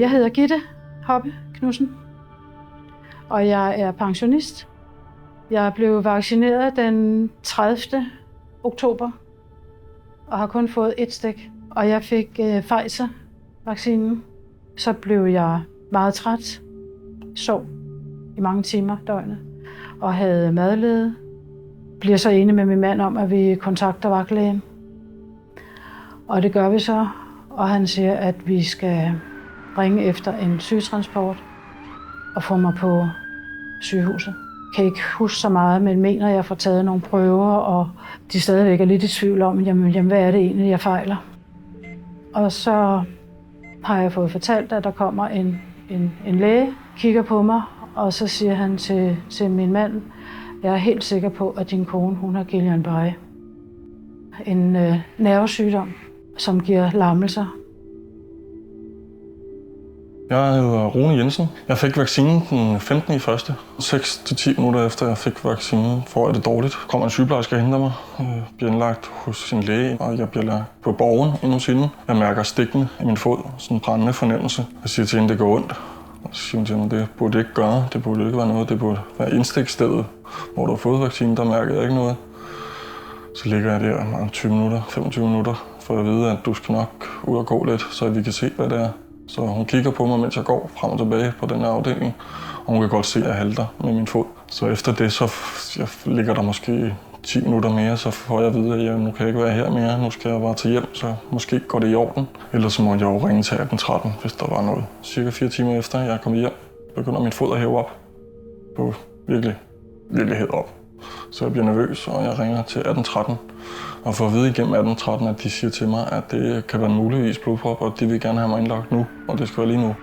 Jeg hedder Gitte Hoppe Knudsen, og jeg er pensionist. Jeg blev vaccineret den 30. oktober og har kun fået 1 stik. Og jeg fik Pfizer-vaccinen. Så blev jeg meget træt, sov i mange timer døgnet og havde madlede. Bliver så enig med min mand om, at vi kontakter vagtlægen. Og det gør vi så, og han siger, at vi skal ringe efter en sygetransport og få mig på sygehuset. Jeg kan ikke huske så meget, men mener, at jeg får taget nogle prøver, og de stadigvæk er lidt i tvivl om, jamen, hvad er det egentlig, jeg fejler. Og så har jeg fået fortalt, at der kommer en læge, kigger på mig, og så siger han til min mand, jeg er helt sikker på, at din kone, hun har Guillain-Barré. En nervesygdom, som giver lammelser. Jeg hedder Rune Jensen. Jeg fik vaccinen den 15. i første. 6-10 minutter efter jeg fik vaccinen, får jeg det dårligt. Kommer en sygeplejerske og henter mig, bliver indlagt hos sin læge, og jeg bliver lagt på borgen endnu siden. Jeg mærker stikkene i min fod, sådan en brændende fornemmelse. Jeg siger til hende, det går ondt. Og så siger hun til mig, det burde ikke gøre, det burde ikke være noget, det burde være indstikstedet, hvor du har fået vaccinen, der mærker jeg ikke noget. Så ligger jeg der 20 minutter, 25 minutter, for at vide, at du skal nok ud og gå lidt, så vi kan se, hvad det er. Så hun kigger på mig, mens jeg går frem og tilbage på den her afdeling, og hun kan godt se, at jeg halter med min fod. Så efter det, så ligger der måske 10 minutter mere, så får jeg at vide, at nu kan jeg ikke være her mere, nu skal jeg bare til hjem, så måske går det i orden. Ellers så må jeg jo ringe til 1813, hvis der var noget. Cirka 4 timer efter jeg er kommet hjem, begynder min fod at hæve op. På virkelig helt op. Så jeg bliver nervøs, og jeg ringer til 1813. Og får at vide igennem 1813, at de siger til mig, at det kan være en muligvis blodprop, og de vil gerne have mig indlagt nu, og det skal være lige nu.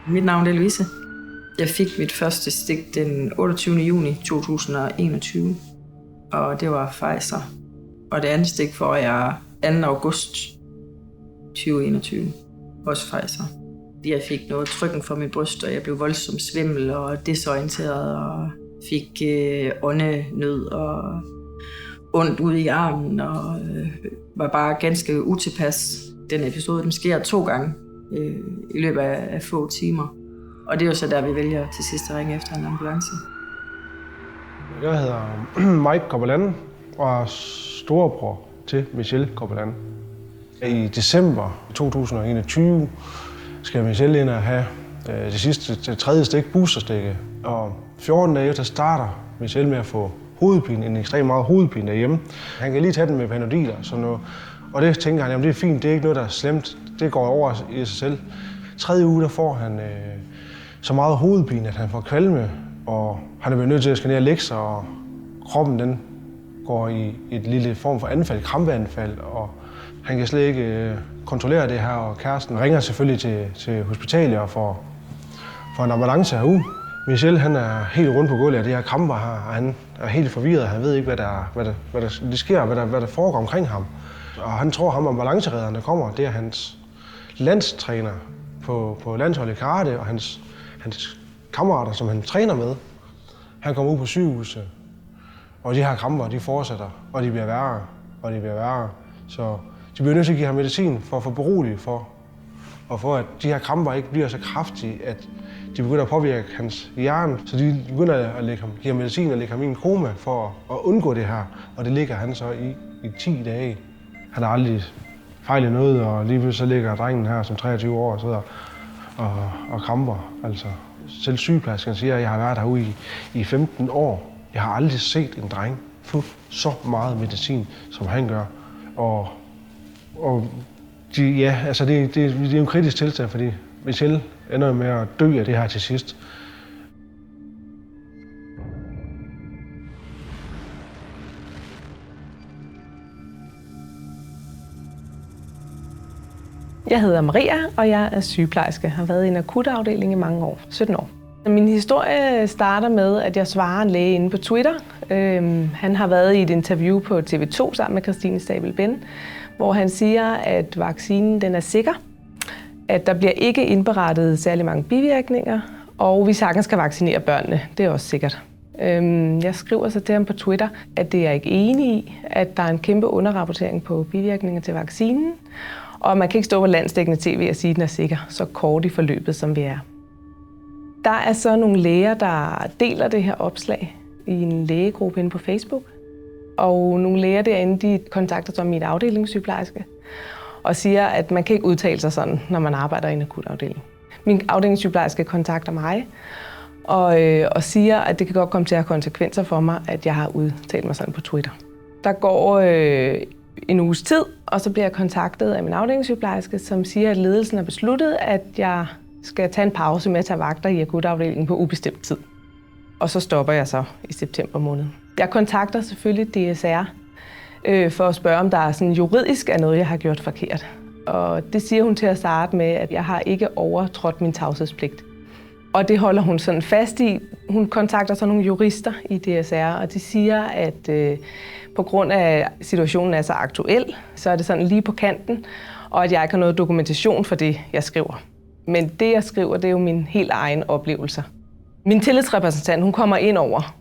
Mit navn er Louise. Jeg fik mit første stik den 28. juni 2021, og det var Pfizer. Og det andet stik får jeg 2. august 2021, også Pfizer. Jeg fik noget trykken for mit bryst, og jeg blev voldsomt svimmel og desorienteret, og fik åndenød og ondt ud i armen, og var bare ganske utilpas. Den episode, den sker 2 gange i løbet af få timer. Og det er jo så der, vi vælger til sidst at ringe efter en ambulance. Jeg hedder Mike Corbelan og er storebror til Michelle Corbelan. I december 2021 skal Michelle ind og have det 3. stik, boosterstikket. Og 14 dage efter starter Michelle med at få hovedpine, en ekstremt meget hovedpine derhjemme. Han kan lige tage den med Panodil og sådan noget. Og det tænker han, jamen det er fint, det er ikke noget, der er slemt. Det går over i sig selv. 3. uge, der får han så meget hovedpine, at han får kvalme, og han er blevet nødt til at skanere lektier, og kroppen den går i et lille form for anfald, krampeanfald, og han kan slet ikke kontrollere det her, og kæresten ringer selvfølgelig til hospitalet og får en ambulance herude. Michelle han er helt rundt på gulvet af det her kramper her, og han er helt forvirret. Han ved ikke, hvad der sker, hvad der foregår omkring ham. Og han tror, ham ambulanceredderen, der kommer, det er hans landstræner på landsholdet i karate, og hans kammerater, som han træner med. Han kommer ud på sygehuset, og de her kramper, de fortsætter, og de bliver værre, og de bliver værre. Så de bliver nødt til at give ham medicin for at få beroliget og for at de her kramper ikke bliver så kraftige, at de begynder at påvirke hans hjerne. Så de begynder at give ham medicin og lægge ham i en koma for at undgå det her. Og det ligger han så i 10 dage. Han har aldrig fejlet noget, og lige pludselig så ligger drengen her som 23 år og sidder og kramper. Altså, selv sygeplejersken siger, at jeg har været herude i 15 år. Jeg har aldrig set en dreng få så meget medicin, som han gør. Og det er jo en kritisk tilstand, fordi Michelle ender med at dø af det her til sidst. Jeg hedder Maria, og jeg er sygeplejerske. Jeg har været i en akutafdeling i mange år, 17 år. Min historie starter med, at jeg svarer en læge inde på Twitter. Han har været i et interview på TV2 sammen med Christine Stabel Ben, hvor han siger, at vaccinen den er sikker, at der bliver ikke indberettet særlig mange bivirkninger, og vi sagtens skal vaccinere børnene. Det er også sikkert. Jeg skriver så til ham på Twitter, at det er jeg ikke enig i, at der er en kæmpe underrapportering på bivirkninger til vaccinen, Og man kan ikke stå på landsdækkende tv og sige, at den er sikker, så kort i forløbet, som vi er. Der er så nogle læger, der deler det her opslag i en lægegruppe inde på Facebook. Og nogle læger derinde, de kontakter så min afdelingssygeplejerske og siger, at man kan ikke udtale sig sådan, når man arbejder i en akutafdeling. Min afdelingssygeplejerske kontakter mig og siger, at det kan godt komme til at have konsekvenser for mig, at jeg har udtalt mig sådan på Twitter. Der går en uges tid, og så bliver jeg kontaktet af min afdelingssygeplejerske, som siger, at ledelsen har besluttet, at jeg skal tage en pause med at tage vagter i akutafdelingen på ubestemt tid. Og så stopper jeg så i september måned. Jeg kontakter selvfølgelig DSR for at spørge, om der sådan juridisk er noget, jeg har gjort forkert. Og det siger hun til at starte med, at jeg har ikke overtrådt min tavshedspligt. Og det holder hun sådan fast i. Hun kontakter så nogle jurister i DSR, og de siger, at på grund af at situationen er så aktuel, så er det sådan lige på kanten, og at jeg ikke har noget dokumentation for det, jeg skriver. Men det, jeg skriver, det er jo min helt egen oplevelser. Min tillidsrepræsentant, hun kommer ind over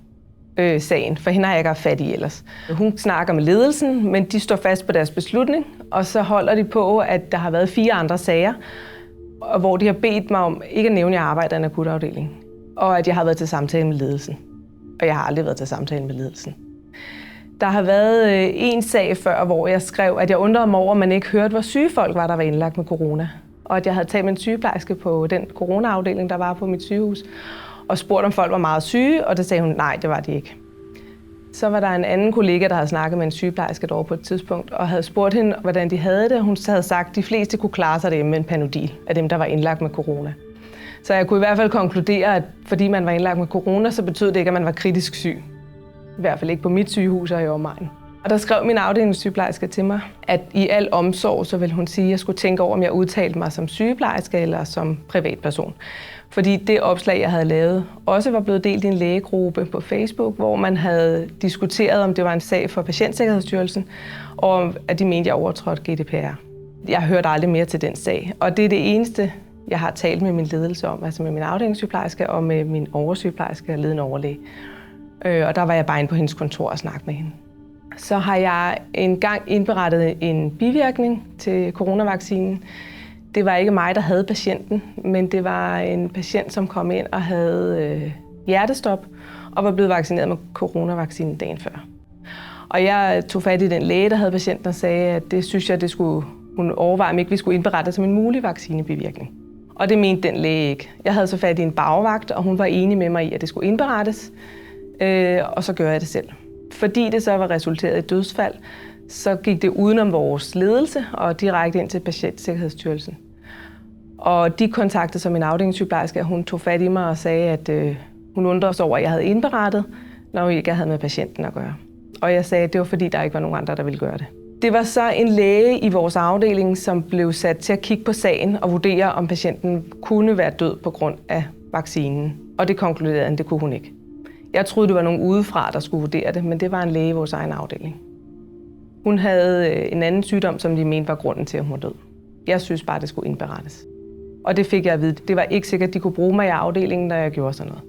sagen, for hende har jeg ikke haft fat i ellers. Hun snakker med ledelsen, men de står fast på deres beslutning, og så holder de på, at der har været 4 andre sager, hvor de har bedt mig om ikke at nævne, at jeg arbejder i en akutafdeling, og at jeg har været til samtale med ledelsen. Og jeg har aldrig været til samtale med ledelsen. Der har været en sag før, hvor jeg skrev, at jeg undrede mig over, at man ikke hørte, hvor syge folk var, der var indlagt med corona. Og at jeg havde talt med en sygeplejerske på den coronaafdeling, der var på mit sygehus, og spurgt, om folk var meget syge, og det sagde hun, nej, det var de ikke. Så var der en anden kollega, der havde snakket med en sygeplejerske derovre på et tidspunkt, og havde spurgt hende, hvordan de havde det. Hun havde sagt, at de fleste kunne klare sig derhjemme med en Panodil af dem, der var indlagt med corona. Så jeg kunne i hvert fald konkludere, at fordi man var indlagt med corona, så betød det ikke, at man var kritisk syg. I hvert fald ikke på mit sygehus og i omegnen. Og der skrev min afdelingssygeplejerske til mig, at i al omsorg, så ville hun sige, at jeg skulle tænke over, om jeg udtalte mig som sygeplejerske eller som privatperson. Fordi det opslag, jeg havde lavet, også var blevet delt i en lægegruppe på Facebook, hvor man havde diskuteret, om det var en sag for Patientsikkerhedsstyrelsen, og at de mente, jeg overtrådte GDPR. Jeg hørte aldrig mere til den sag, og det er det eneste, jeg har talt med min ledelse om, altså med min afdelingssygeplejerske og med min oversygeplejerske og ledende overlæge. Og der var jeg bare inde på hendes kontor og snakke med hende. Så har jeg engang indberettet en bivirkning til coronavaccinen. Det var ikke mig, der havde patienten, men det var en patient, som kom ind og havde hjertestop og var blevet vaccineret med coronavaccinen dagen før. Og jeg tog fat i den læge, der havde patienten og sagde, at det synes jeg, det skulle hun overveje, om ikke vi skulle indberette som en mulig vaccinebivirkning. Og det mente den læge ikke. Jeg havde så fat i en bagvagt, og hun var enig med mig i, at det skulle indberettes, og så gør jeg det selv. Fordi det så var resulteret i dødsfald, så gik det udenom vores ledelse og direkte ind til Patientsikkerhedsstyrelsen. Og de kontaktede som en afdelingssygeplejerske, og hun tog fat i mig og sagde, at hun undrede sig over, at jeg havde indberettet, når jeg ikke havde med patienten at gøre. Og jeg sagde, at det var fordi, der ikke var nogen andre, der ville gøre det. Det var så en læge i vores afdeling, som blev sat til at kigge på sagen og vurdere, om patienten kunne være død på grund af vaccinen. Og det konkluderede, at det kunne hun ikke. Jeg troede, det var nogen udefra, der skulle vurdere det, men det var en læge i vores egen afdeling. Hun havde en anden sygdom, som de mente var grunden til, at hun var død. Jeg synes bare, det skulle indberettes. Og det fik jeg at vide. Det var ikke sikkert, at de kunne bruge mig i afdelingen, da jeg gjorde sådan noget.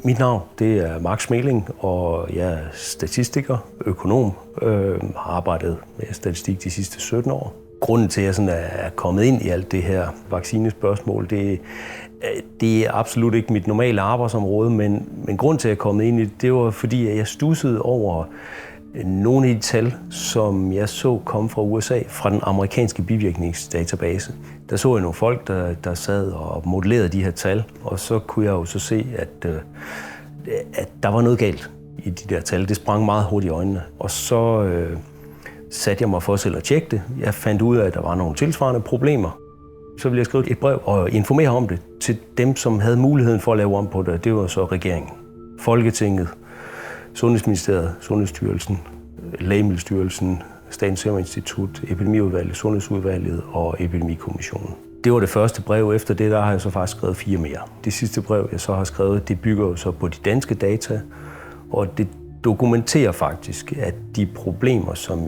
Mit navn det er Mark Smeling, og jeg er statistiker, økonom. Har arbejdet med statistik de sidste 17 år. Grunden til, at jeg sådan er kommet ind i alt det her vaccinespørgsmål, det er absolut ikke mit normale arbejdsområde, men grunden til, at jeg er kommet ind i det var fordi, at jeg studsede over nogle af de tal, som jeg så komme fra USA, fra den amerikanske bivirkningsdatabase. Der så jeg nogle folk, der sad og modellerede de her tal, og så kunne jeg jo så se, at der var noget galt i de der tal. Det sprang meget hurtigt i øjnene. Og så satte jeg mig for selv at tjekke det. Jeg fandt ud af, at der var nogle tilsvarende problemer. Så ville jeg skrive et brev og informere om det til dem, som havde muligheden for at lave om på det. Det var så regeringen, Folketinget, Sundhedsministeriet, Sundhedsstyrelsen, Lægemiddelstyrelsen, Statens Serum Institut, Epidemiudvalget, Sundhedsudvalget og Epidemikommissionen. Det var det første brev. Efter det der har jeg så faktisk skrevet 4 mere. Det sidste brev, jeg så har skrevet, det bygger jo så på de danske data, og det dokumenterer faktisk, at de problemer, som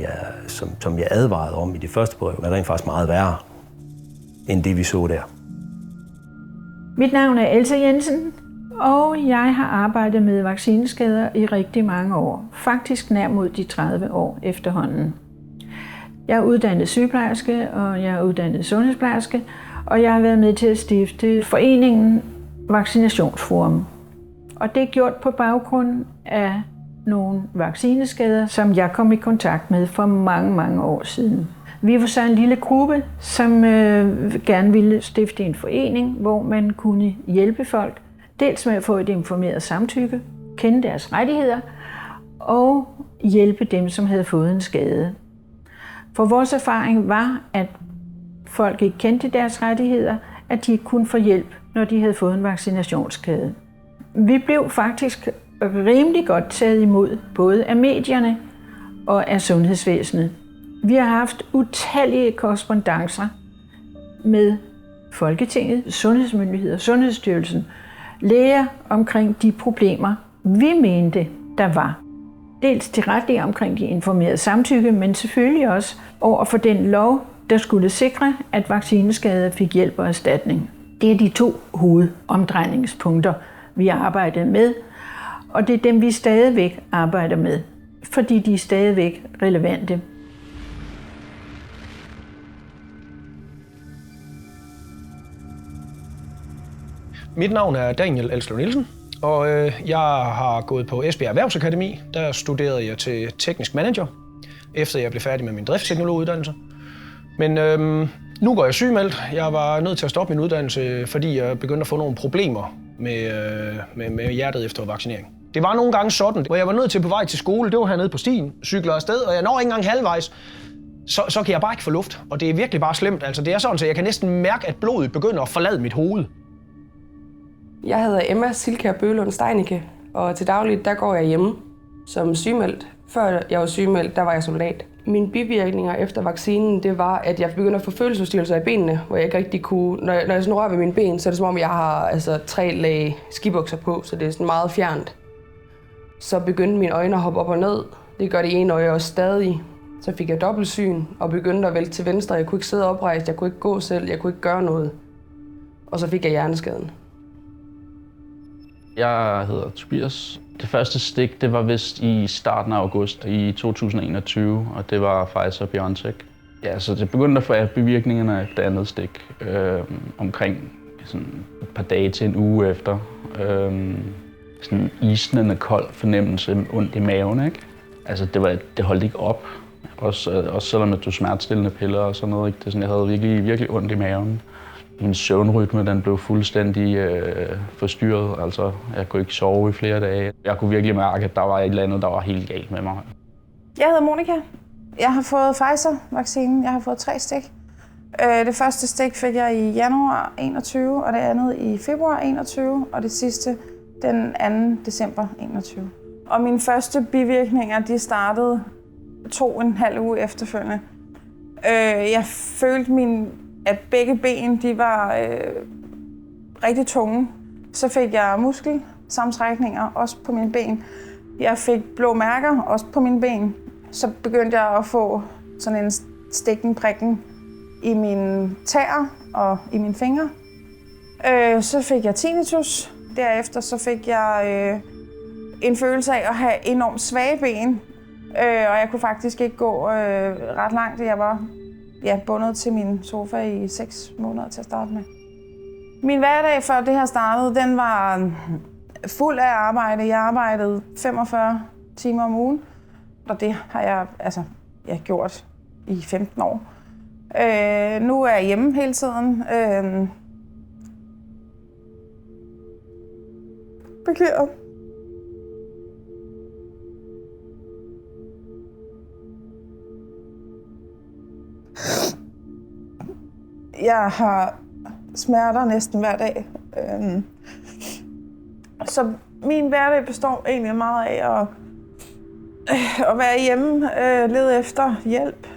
jeg advarede om i det første brev, er rent faktisk meget værre end det, vi så der. Mit navn er Elsa Jensen, og jeg har arbejdet med vaccineskader i rigtig mange år. Faktisk nær mod de 30 år efterhånden. Jeg er uddannet sygeplejerske, og jeg er uddannet sundhedsplejerske, og jeg har været med til at stifte foreningen Vaccinationsforum. Og det er gjort på baggrund af nogle vaccineskader, som jeg kom i kontakt med for mange, mange år siden. Vi var så en lille gruppe, som gerne ville stifte en forening, hvor man kunne hjælpe folk, dels med at få et informeret samtykke, kende deres rettigheder, og hjælpe dem, som havde fået en skade. For vores erfaring var, at folk ikke kendte deres rettigheder, at de ikke kunne få hjælp, når de havde fået en vaccinationsskade. Vi blev faktisk rimelig godt taget imod, både af medierne og af sundhedsvæsenet. Vi har haft utallige korrespondancer med Folketinget, sundhedsmyndigheder, Sundhedsstyrelsen, læger omkring de problemer, vi mente, der var. Dels direkte omkring de informerede samtykke, men selvfølgelig også over for den lov, der skulle sikre, at vaccineskader fik hjælp og erstatning. Det er de 2 hovedomdrejningspunkter, vi har arbejdet med, og det er dem, vi stadigvæk arbejder med, fordi de er stadigvæk relevante. Mit navn er Daniel Elslund Nielsen, og jeg har gået på Esbjerg Erhvervsakademi. Der studerede jeg til teknisk manager, efter jeg blev færdig med min driftsteknologuddannelse. Men nu går jeg sygemeldt. Jeg var nødt til at stoppe min uddannelse, fordi jeg begyndte at få nogle problemer med hjertet efter vaccinering. Det var nogle gange sådan, hvor jeg var nødt til på vej til skole. Det var hernede på stien, cykler afsted, og jeg når ikke engang halvvejs. Så kan jeg bare ikke få luft, og det er virkelig bare slemt. Altså, det er sådan, så jeg kan næsten mærke, at blodet begynder at forlade mit hoved. Jeg hedder Emma Silkær Bøgelund Steinicke, og til dagligt der går jeg hjemme som sygemeldt. Før jeg var sygemeldt, der var jeg soldat. Mine bivirkninger efter vaccinen, det var, at jeg begyndte at få følelsesforstyrrelser i benene, hvor jeg ikke rigtig kunne... Når jeg sådan rører ved mine ben, så er det som om, jeg har 3 lag skibukser på, så det er sådan meget fjernt. Så begyndte mine øjne at hoppe op og ned. Det gør det ene øje også stadig. Så fik jeg dobbeltsyn og begyndte at vælte til venstre. Jeg kunne ikke sidde oprejst, jeg kunne ikke gå selv, jeg kunne ikke gøre noget. Og så fik jeg hjerneskaden. Jeg hedder Tobias. Det første stik, det var vist i starten af august i 2021, og det var Pfizer-BioNTech. Ja, så det begyndte at få bivirkningerne af det andet stik omkring sådan et par dage til en uge efter. Sådan en isnende kold fornemmelse, ondt i maven, ikke? Altså, det holdt ikke op. Også selvom jeg tog smertestillende piller og sådan noget, ikke? Det er sådan, jeg havde virkelig, virkelig ondt i maven. Min søvnrytme, den blev fuldstændig forstyrret. Altså, jeg kunne ikke sove i flere dage. Jeg kunne virkelig mærke, at der var et eller andet, der var helt galt med mig. Jeg hedder Monika. Jeg har fået Pfizer-vaccinen. Jeg har fået 3 stik. Det første stik fik jeg i januar 21, og det andet i februar 21, og det sidste den 2. december 21. Og mine første bivirkninger, de startede 2,5 uge efterfølgende. Jeg følte at begge ben, de var rigtig tunge. Så fik jeg muskelsammentrækninger, også på mine ben. Jeg fik blå mærker, også på mine ben. Så begyndte jeg at få sådan en stikken prikken i mine tæer og i mine fingre. Så fik jeg tinnitus. Derefter så fik jeg en følelse af at have enormt svage ben. Og jeg kunne faktisk ikke gå ret langt. Jeg var bundet til min sofa i 6 måneder til at starte med. Min hverdag før det her startede, den var fuld af arbejde. Jeg arbejdede 45 timer om ugen, og det har jeg gjort i 15 år. Nu er jeg hjemme hele tiden. Beklager. Jeg har smerter næsten hver dag. Så min hverdag består egentlig meget af at være hjemme, lede efter hjælp,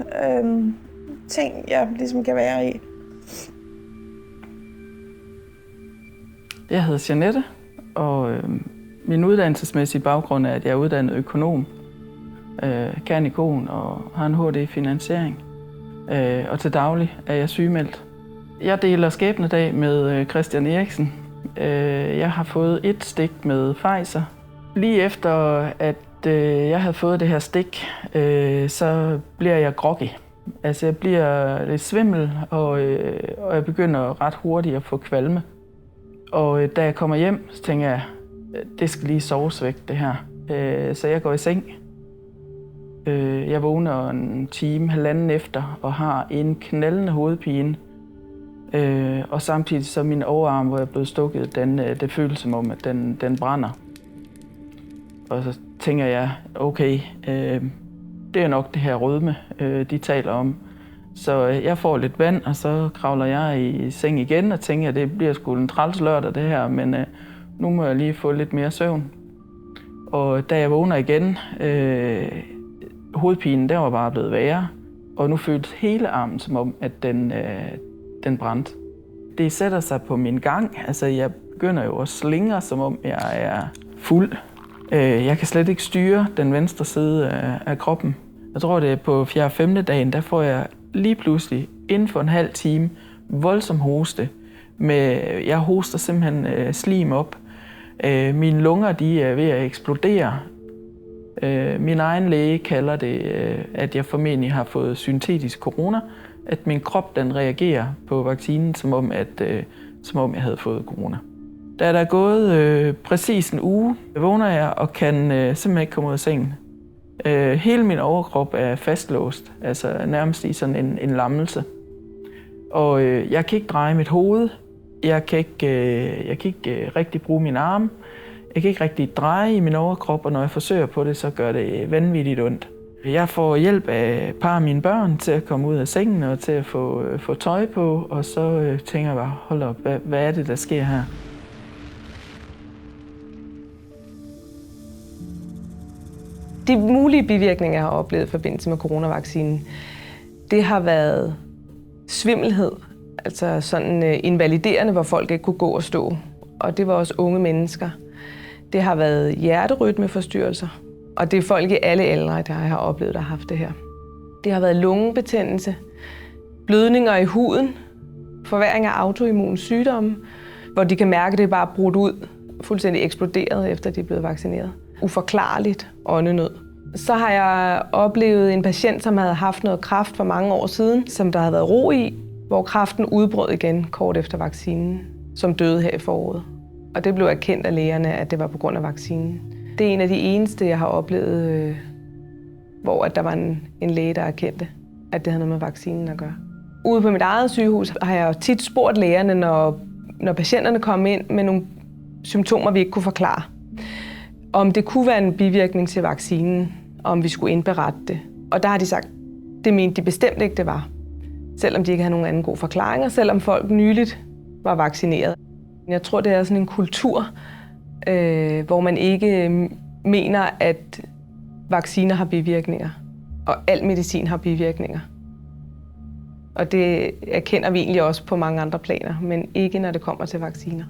ting jeg ligesom kan være i. Jeg hedder Jeanette, og min uddannelsesmæssige baggrund er, at jeg er uddannet økonom, kernikon og har en HD i finansiering. Og til daglig er jeg sygemeldt. Jeg deler skæbnedag med Christian Eriksen. Jeg har fået 1 stik med Pfizer. Lige efter, at jeg havde fået det her stik, så bliver jeg groggy. Altså, jeg bliver lidt svimmel, og jeg begynder ret hurtigt at få kvalme. Og da jeg kommer hjem, så tænker jeg, det skal lige soves væk, det her. Så jeg går i seng. Jeg vågner en time, halvanden efter, og har en knaldende hovedpine. Og samtidig så min overarm, hvor jeg er blevet stukket, det føles som om, at den brænder. Og så tænker jeg, okay, det er nok det her rødme, de taler om. Så jeg får lidt vand, og så kravler jeg i seng igen og tænker, at det bliver sgu en træls lørdag det her, men nu må jeg lige få lidt mere søvn. Og da jeg vågner igen, hovedpinen der var bare blevet værre, og nu føltes hele armen som om, at den brændte. Det sætter sig på min gang, altså jeg begynder jo at slingre, som om jeg er fuld. Jeg kan slet ikke styre den venstre side af kroppen. Jeg tror, det er på 4. og 5. dagen, der får jeg lige pludselig inden for en halv time voldsom hoste. Jeg hoster simpelthen slim op. Mine lunger de er ved at eksplodere. Min egen læge kalder det, at jeg formentlig har fået syntetisk corona. At min krop den reagerer på vaccinen, som om jeg havde fået corona. Da der er gået præcis en uge, vågner jeg og kan simpelthen ikke komme ud af sengen. Hele min overkrop er fastlåst, altså nærmest i sådan en lammelse. Og jeg kan ikke dreje mit hoved, jeg kan ikke rigtig bruge min arme, jeg kan ikke rigtig dreje i min overkrop, og når jeg forsøger på det, så gør det vanvittigt ondt. Jeg får hjælp af et par af mine børn til at komme ud af sengen og til at få tøj på, og så tænker jeg bare, hold op, hvad er det, der sker her? De mulige bivirkninger, jeg har oplevet i forbindelse med coronavaccinen, det har været svimmelhed, altså sådan invaliderende, hvor folk ikke kunne gå og stå. Og det var også unge mennesker. Det har været hjerterytmeforstyrrelser, og det er folk i alle aldre, der jeg har oplevet, der har haft det her. Det har været lungebetændelse, blødninger i huden, forværring af autoimmune sygdomme, hvor de kan mærke, at det er bare brudt ud, fuldstændig eksploderet, efter de er blevet vaccineret. Uforklarligt åndenød. Så har jeg oplevet en patient, som havde haft noget kræft for mange år siden, som der havde været ro i, hvor kræften udbrød igen kort efter vaccinen, som døde her i foråret. Og det blev erkendt af lægerne, at det var på grund af vaccinen. Det er en af de eneste, jeg har oplevet, hvor at der var en læge, der erkendte, at det havde noget med vaccinen at gøre. Ude på mit eget sygehus har jeg tit spurgt lægerne, når patienterne kom ind med nogle symptomer, vi ikke kunne forklare, om det kunne være en bivirkning til vaccinen, om vi skulle indberette det. Og der har de sagt, det mente de bestemt ikke, det var. Selvom de ikke havde nogen anden god forklaring, og selvom folk nyligt var vaccineret. Jeg tror, det er sådan en kultur, hvor man ikke mener, at vacciner har bivirkninger, og al medicin har bivirkninger. Og det erkender vi egentlig også på mange andre planer, men ikke når det kommer til vacciner.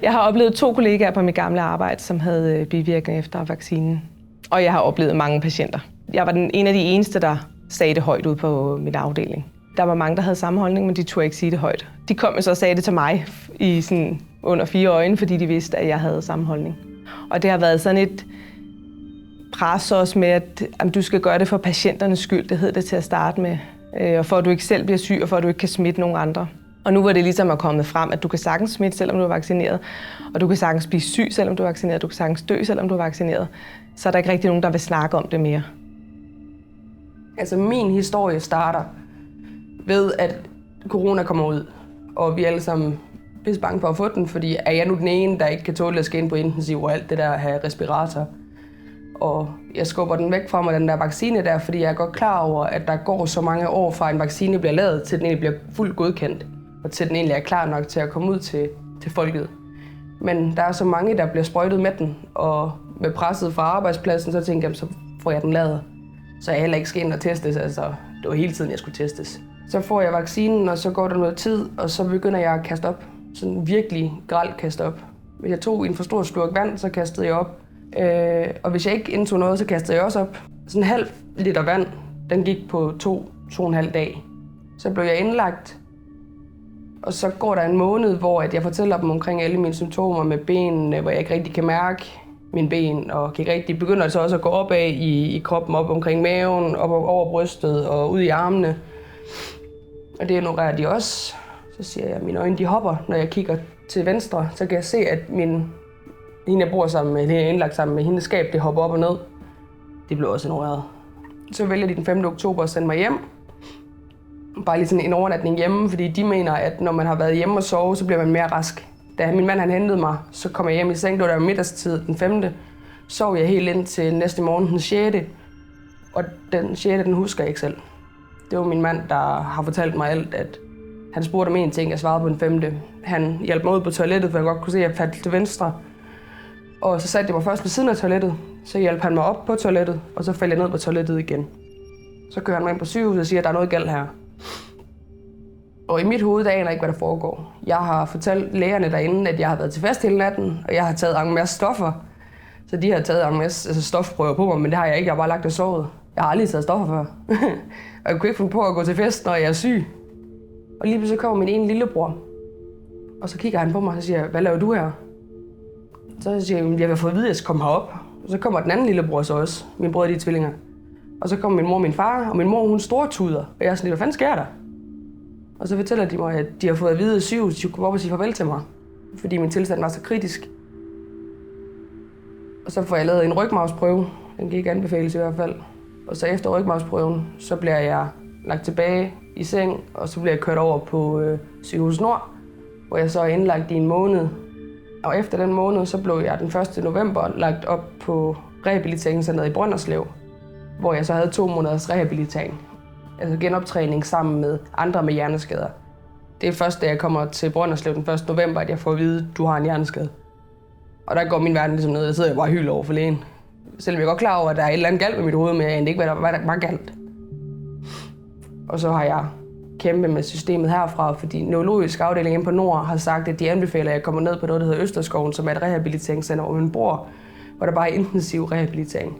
Jeg har oplevet 2 kollegaer på mit gamle arbejde, som havde bivirkninger efter vaccinen. Og jeg har oplevet mange patienter. Jeg var en af de eneste, der sagde det højt ud på min afdeling. Der var mange, der havde samme holdning, men de turde ikke sige det højt. De kom så og sagde det til mig i sådan under 4 øjne, fordi de vidste, at jeg havde samme holdning. Og det har været sådan et pres også med, at du skal gøre det for patienternes skyld. Det hed det til at starte med. Og for at du ikke selv bliver syg, og for at du ikke kan smitte nogen andre. Og nu var det ligesom at komme frem, at du kan sagtens smitte, selvom du er vaccineret. Og du kan sagtens blive syg, selvom du er vaccineret. Du kan sagtens dø, selvom du er vaccineret. Så er der ikke rigtig nogen, der vil snakke om det mere. Altså min historie starter ved, at corona kommer ud. Og vi er alle sammen pisse bange for at få den, fordi er jeg nu den ene, der ikke kan tåle at skal ind på intensiv og alt det der at have respirator. Og jeg skubber den væk fra mig, den der vaccine der, fordi jeg er godt klar over, at der går så mange år fra en vaccine bliver lavet, til den egentlig bliver fuldt godkendt. Og til den egentlig er klar nok til at komme ud til folket. Men der er så mange, der bliver sprøjtet med den, og med presset fra arbejdspladsen, så tænker jeg, så får jeg den lavet. Så jeg heller ikke skal ind og testes, altså det var hele tiden, jeg skulle testes. Så får jeg vaccinen, og så går der noget tid, og så begynder jeg at kaste op. Sådan virkelig grelt kaste op. Hvis jeg tog en for stor slurk vand, så kastede jeg op. Og hvis jeg ikke indtog noget, så kastede jeg også op. Sådan en halv liter vand, den gik på 2,5 dage. Så blev jeg indlagt. Og så går der en måned, hvor jeg fortæller dem omkring alle mine symptomer med benene, hvor jeg ikke rigtig kan mærke. mine ben, og begynder altså også at gå opad i kroppen, op omkring maven, op over brystet og ud i armene. Og det ignorerer de også. Så siger jeg, at mine øjne de hopper, når jeg kigger til venstre, så kan jeg se, at hende jeg bor sammen med, jeg er indlagt sammen med, hendes skab, det hopper op og ned. Det blev også ignoreret. Så vælger de den 5. oktober at sende mig hjem. Bare lige sådan en overnatning hjemme, fordi de mener, at når man har været hjemme og sove, så bliver man mere rask. Da min mand han hentede mig, så kom jeg hjem i seng, det var der middagstid den 5. Sov jeg helt ind til næste morgen den 6. Og den 6. den husker jeg ikke selv. Det var min mand, der har fortalt mig alt, at han spurgte om en ting, jeg svarede på den 5. Han hjalp mig ud på toilettet, for jeg godt kunne se, at jeg faldt til venstre. Og så satte jeg mig først ved siden af toilettet. Så hjalp han mig op på toilettet, og så faldt jeg ned på toilettet igen. Så kører han mig ind på sygehuset og siger, at der er noget galt her. Og i mit hoved, der aner jeg ikke, hvad der foregår. Jeg har fortalt lægerne derinde, at jeg har været til fest hele natten, og jeg har taget en masse stoffer. Så de har taget en masse stofprøver på mig, men det har jeg ikke. Jeg har bare lagt og sovet. Jeg har aldrig taget stoffer før. Og jeg kunne ikke finde på at gå til fest, når jeg er syg. Og lige pludselig kommer min ene lillebror. Og så kigger han på mig og siger, hvad laver du her? Så siger jeg, jeg vil få at vide, at jeg skal komme herop. Og så kommer den anden lillebror så også. Mine brødre, de er tvillinger. Og så kommer min mor og min far, og min mor, hun stortuder. Og jeg er sådan lidt, hvad fanden sker der? Og så fortæller de mig, at de har fået at vide, at sygehuset kunne komme op og sige farvel til mig. Fordi min tilstand var så kritisk. Og så får jeg lavet en rygmarvsprøve. Den kan ikke anbefales i hvert fald. Og så efter rygmarvsprøven, så bliver jeg lagt tilbage i seng, og så bliver jeg kørt over på Sygehus Nord, hvor jeg så er indlagt i en måned. Og efter den måned, så blev jeg den 1. november lagt op på rehabiliteringscenteret i Brønderslev, hvor jeg så havde 2 måneders rehabilitering. Altså genoptræning sammen med andre med hjerneskader. Det er først, da jeg kommer til Brønderslev den 1. november, at jeg får at vide, at du har en hjerneskade. Og der går min verden ligesom ned, og sidder jeg bare og hyler over for lægen. Selvom jeg er godt klar over, at der er et eller andet galt med mit hoved, men jeg aner ikke, hvad der var galt. Og så har jeg kæmpet med systemet herfra, fordi neurologisk afdeling inde på Nord har sagt, at de anbefaler, at jeg kommer ned på noget, der hedder Østerskoven, som er et rehabiliteringscenter, hvor min bror, hvor der bare er intensiv rehabilitering.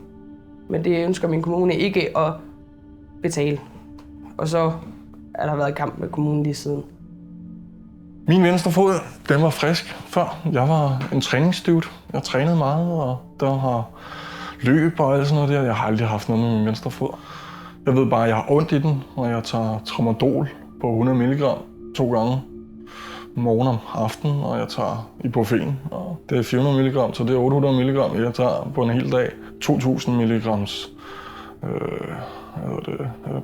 Men det ønsker min kommune ikke at betale. Og så er der været kamp med kommunen lige siden. Min venstre fod, den var frisk før. Jeg var en træningsdude. Jeg trænede meget, og der har løb og alt sådan noget der. Jeg har aldrig haft noget med min venstre fod. Jeg ved bare, at jeg har ondt i den, og jeg tager Tramadol på 100 mg 2 gange morgen om aftenen, og jeg tager Ibuprofen, og det er 400 mg, så det er 800 mg, jeg tager på en hel dag. 2000 mg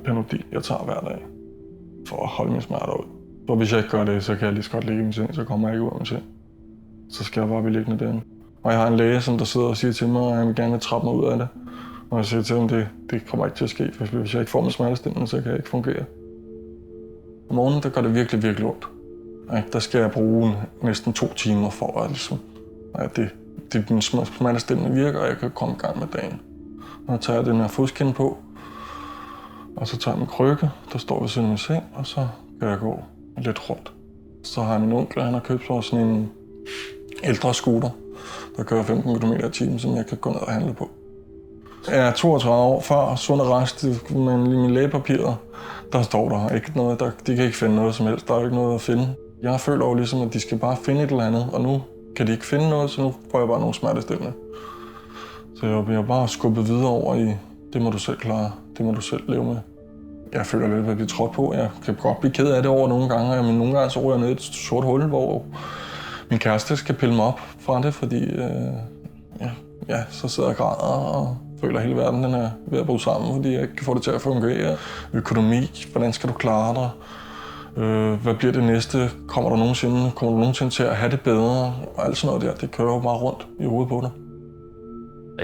Panodil, jeg tager hver dag for at holde mine smerter ud. For hvis jeg ikke gør det, så kan jeg lige så godt ligge i min seng, så kommer jeg ikke ud af min seng. Så skal jeg bare blive liggende derinde. Og jeg har en læge, der sidder og siger til mig, at han vil gerne trappe mig ud af det. Og jeg siger til ham, det kommer ikke til at ske, for hvis jeg ikke får min smertestillende, så kan jeg ikke fungere. Om morgenen, der gør det virkelig, virkelig ondt. Der skal jeg bruge næsten 2 timer for at min smertestillende virker, og jeg kan komme i gang med dagen. Og så tager jeg den her fodskin på, og så tager jeg min krykke, der står ved siden af min seng, og så kan jeg gå lidt rundt. Så har jeg min onkel, han har købt sådan en ældre scooter, der kører 15 km i timen, som jeg kan gå ned og handle på. Jeg er 32 år før, sund og rask, men i mine lægepapirer, der står der ikke noget, de kan ikke finde noget som helst, der er jo ikke noget at finde. Jeg føler jo ligesom, at de skal bare finde et eller andet, og nu kan de ikke finde noget, så nu får jeg bare nogle smertestillende. Så jeg bliver bare skubbet videre over i, det må du selv klare, det må du selv leve med. Jeg føler lidt, at jeg bliver trådt på. Jeg kan godt blive ked af det over nogle gange, men nogle gange så ryger jeg ned i et sort hul, hvor min kæreste skal pille mig op fra det, fordi så sidder jeg og græder og føler, at hele verden den er ved at bryde sammen, fordi jeg ikke kan få det til at fungere. Økonomi, hvordan skal du klare dig? Hvad bliver det næste? Kommer du nogensinde til at have det bedre? Og alt sådan noget der, det kører jo bare rundt i hovedet på dig.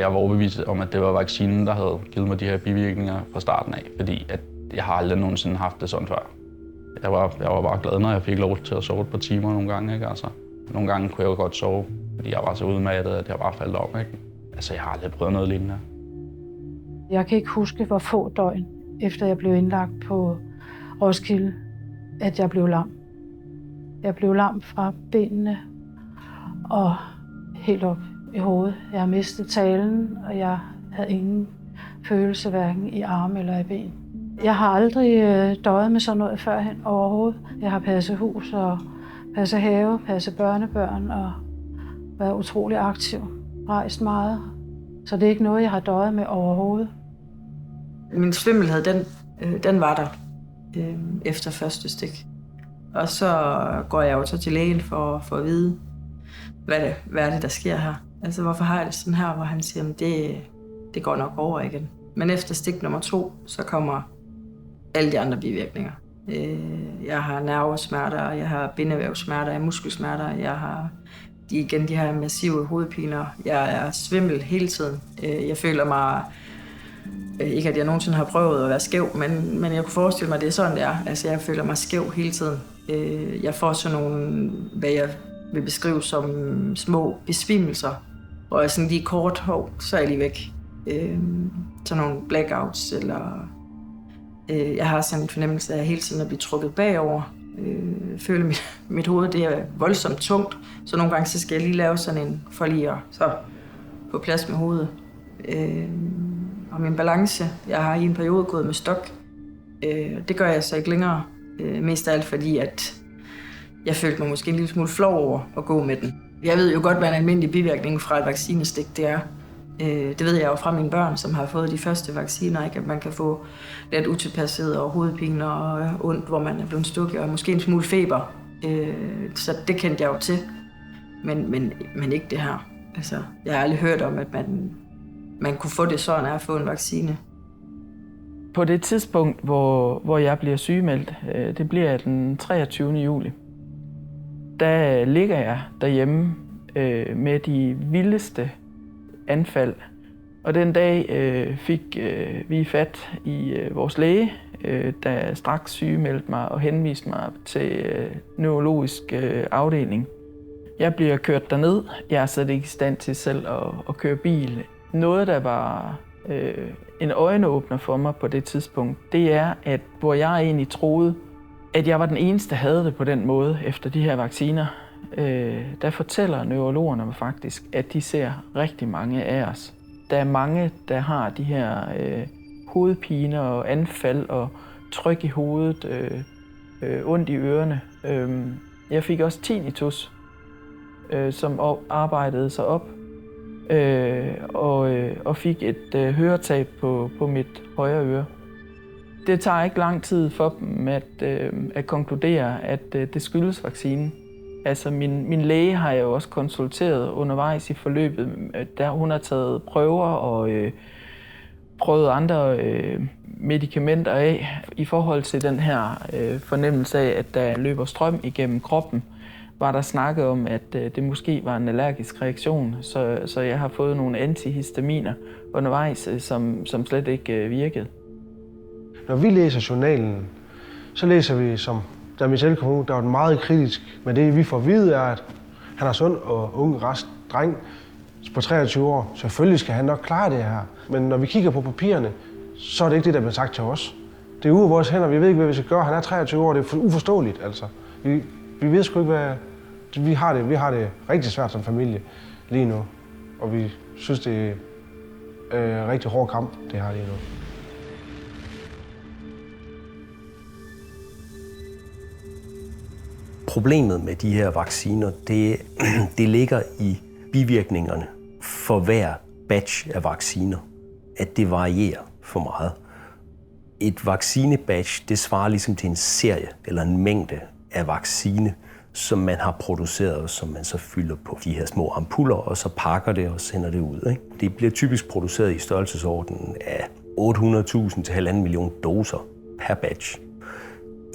Jeg var overbevist om, at det var vaccinen, der havde givet mig de her bivirkninger fra starten af, fordi at jeg har aldrig nogensinde haft det sådan før. Jeg var bare glad, når jeg fik lov til at sove et par timer nogle gange, ikke? Altså, nogle gange kunne jeg jo godt sove, fordi jeg var så udmattet, at jeg bare faldt om, ikke? Altså, jeg har aldrig prøvet noget lignende. Jeg kan ikke huske, hvor få døgn efter jeg blev indlagt på Roskilde, at jeg blev lam. Jeg blev lam fra benene og helt op i hovedet. Jeg har mistet talen, og jeg havde ingen følelse hverken i arme eller i ben. Jeg har aldrig døjet med sådan noget førhen overhovedet. Jeg har passet hus og passet have, passet børnebørn og været utrolig aktiv. rejst meget. Så det er ikke noget, jeg har døjet med overhovedet. Min svimmelhed, den var der efter første stik. Og så går jeg jo så til lægen for at vide, hvad er det, der sker her. Altså, hvorfor har jeg det sådan her, hvor han siger, at det går nok over igen. Men efter stik nummer 2, så kommer alle de andre bivirkninger. Jeg har nervesmerter, jeg har bindevævssmerter, jeg har muskelsmerter, jeg har de her massive hovedpiner. Jeg er svimmel hele tiden. Jeg føler mig, ikke at jeg nogensinde har prøvet at være skæv, men jeg kunne forestille mig, at det er sådan, det er. Altså, jeg føler mig skæv hele tiden. Jeg får sådan nogle, hvad jeg vil beskrive som små besvimelser, og jeg sådan lige kort hov, så er jeg lige væk. Sådan nogle blackouts, eller jeg har sådan en fornemmelse af hele tiden at blive trukket bagover. Jeg føler, mit hoved det er voldsomt tungt, så nogle gange så skal jeg lige lave sådan en for lige at så på plads med hovedet. Og min balance, jeg har i en periode gået med stok. Det gør jeg så ikke længere, mest af alt fordi, at jeg følte mig måske en lille smule flov over at gå med den. Jeg ved jo godt, hvad en almindelig bivirkning fra et vaccinestik det er. Det ved jeg jo fra mine børn, som har fået de første vacciner, ikke? At man kan få lidt utilpasset og hovedpine og ondt, hvor man er blevet stukket, og måske en smule feber. Så det kendte jeg jo til, men ikke det her. Altså, jeg har aldrig hørt om, at man kunne få det sådan at få en vaccine. På det tidspunkt, hvor jeg bliver sygemeldt, det bliver den 23. juli, der ligger jeg derhjemme med de vildeste anfald. Og den dag fik vi fat i vores læge, der straks sygemeldte mig og henviste mig til neurologisk afdeling. Jeg bliver kørt derned. Jeg er slet ikke i stand til selv at køre bil. Noget, der var en øjenåbner for mig på det tidspunkt, det er, at hvor jeg egentlig troede, at jeg var den eneste, der havde det på den måde efter de her vacciner, der fortæller neurologerne mig faktisk, at de ser rigtig mange af os. Der er mange, der har de her hovedpiner og anfald og tryk i hovedet, ondt i ørerne. Jeg fik også tinnitus, som arbejdede sig op, og fik et høretab på mit højre øre. Det tager ikke lang tid for dem at konkludere, at det skyldes vaccinen. Altså min læge har jeg jo også konsulteret undervejs i forløbet, der hun har taget prøver og prøvet andre medicamenter af i forhold til den her fornemmelse af, at der løber strøm igennem kroppen. Var der snakket om, at det måske var en allergisk reaktion, så jeg har fået nogle antihistaminer undervejs, som slet ikke virkede. Når vi læser journalen, så læser vi, som da Michelle kom ud, der var meget kritisk. Men det vi får at vide er, at han er sund og ung, rask dreng på 23 år. Selvfølgelig skal han nok klare det her. Men når vi kigger på papirerne, så er det ikke det, der bliver sagt til os. Det er ude af vores hænder, vi ved ikke, hvad vi skal gøre. Han er 23 år, det er uforståeligt altså. Vi ved sgu ikke, hvad... Vi har det rigtig svært som familie lige nu. Og vi synes, det er en rigtig hård kamp, det her lige nu. Problemet med de her vacciner, det ligger i bivirkningerne for hver batch af vacciner, at det varierer for meget. Et vaccinebatch, det svarer ligesom til en serie eller en mængde af vaccine, som man har produceret, som man så fylder på de her små ampuller, og så pakker det og sender det ud. Ikke? Det bliver typisk produceret i størrelsesordenen af 800.000 til 1,5 million doser per batch.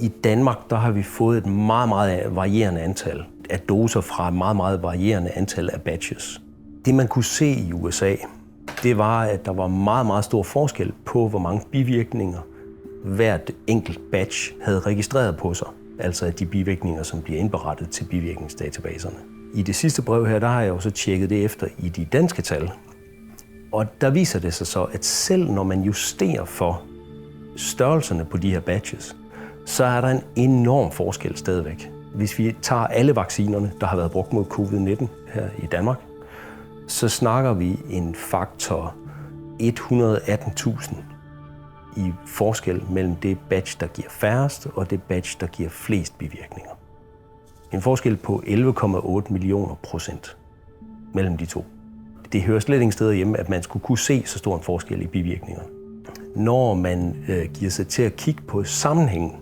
I Danmark der har vi fået et meget, meget varierende antal af doser fra et meget, meget varierende antal af batches. Det man kunne se i USA, det var, at der var meget, meget stor forskel på, hvor mange bivirkninger hvert enkelt batch havde registreret på sig. Altså de bivirkninger, som bliver indberettet til bivirkningsdatabaserne. I det sidste brev her, der har jeg jo så tjekket det efter i de danske tal. Og der viser det sig så, at selv når man justerer for størrelserne på de her batches, så er der en enorm forskel stadigvæk. Hvis vi tager alle vaccinerne, der har været brugt mod covid-19 her i Danmark, så snakker vi en faktor 118.000 i forskel mellem det batch, der giver færrest, og det batch, der giver flest bivirkninger. En forskel på 11,8 millioner % mellem de to. det hører slet ingen steder hjemme, at man skulle kunne se så stor en forskel i bivirkningerne. Når man giver sig til at kigge på sammenhængen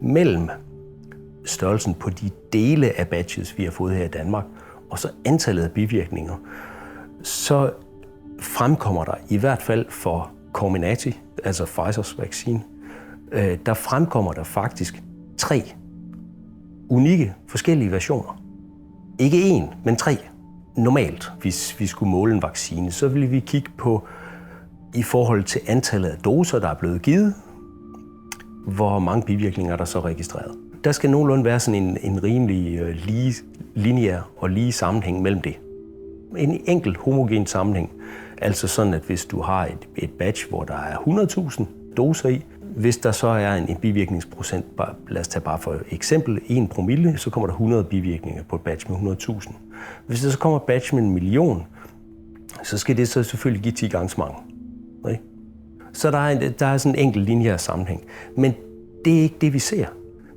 mellem størrelsen på de dele af batches, vi har fået her i Danmark, og så antallet af bivirkninger, så fremkommer der i hvert fald for Comirnaty, altså Pfizers vaccine, der fremkommer der faktisk 3 unikke forskellige versioner. Ikke 1, men 3. Normalt, hvis vi skulle måle en vaccine, så ville vi kigge på i forhold til antallet af doser, der er blevet givet, hvor mange bivirkninger der så er registreret. Der skal nogenlunde være sådan en rimelig lige lineær og lige sammenhæng mellem det. En enkelt homogen sammenhæng. Altså sådan, at hvis du har et batch, hvor der er 100.000 doser i, hvis der så er en bivirkningsprocent, lad os tage bare for eksempel 1 promille, så kommer der 100 bivirkninger på et batch med 100.000. Hvis der så kommer et batch med 1 million, så skal det så selvfølgelig give 10 gange så mange. Okay? Så der er sådan en enkelt lineær sammenhæng. Men det er ikke det, vi ser.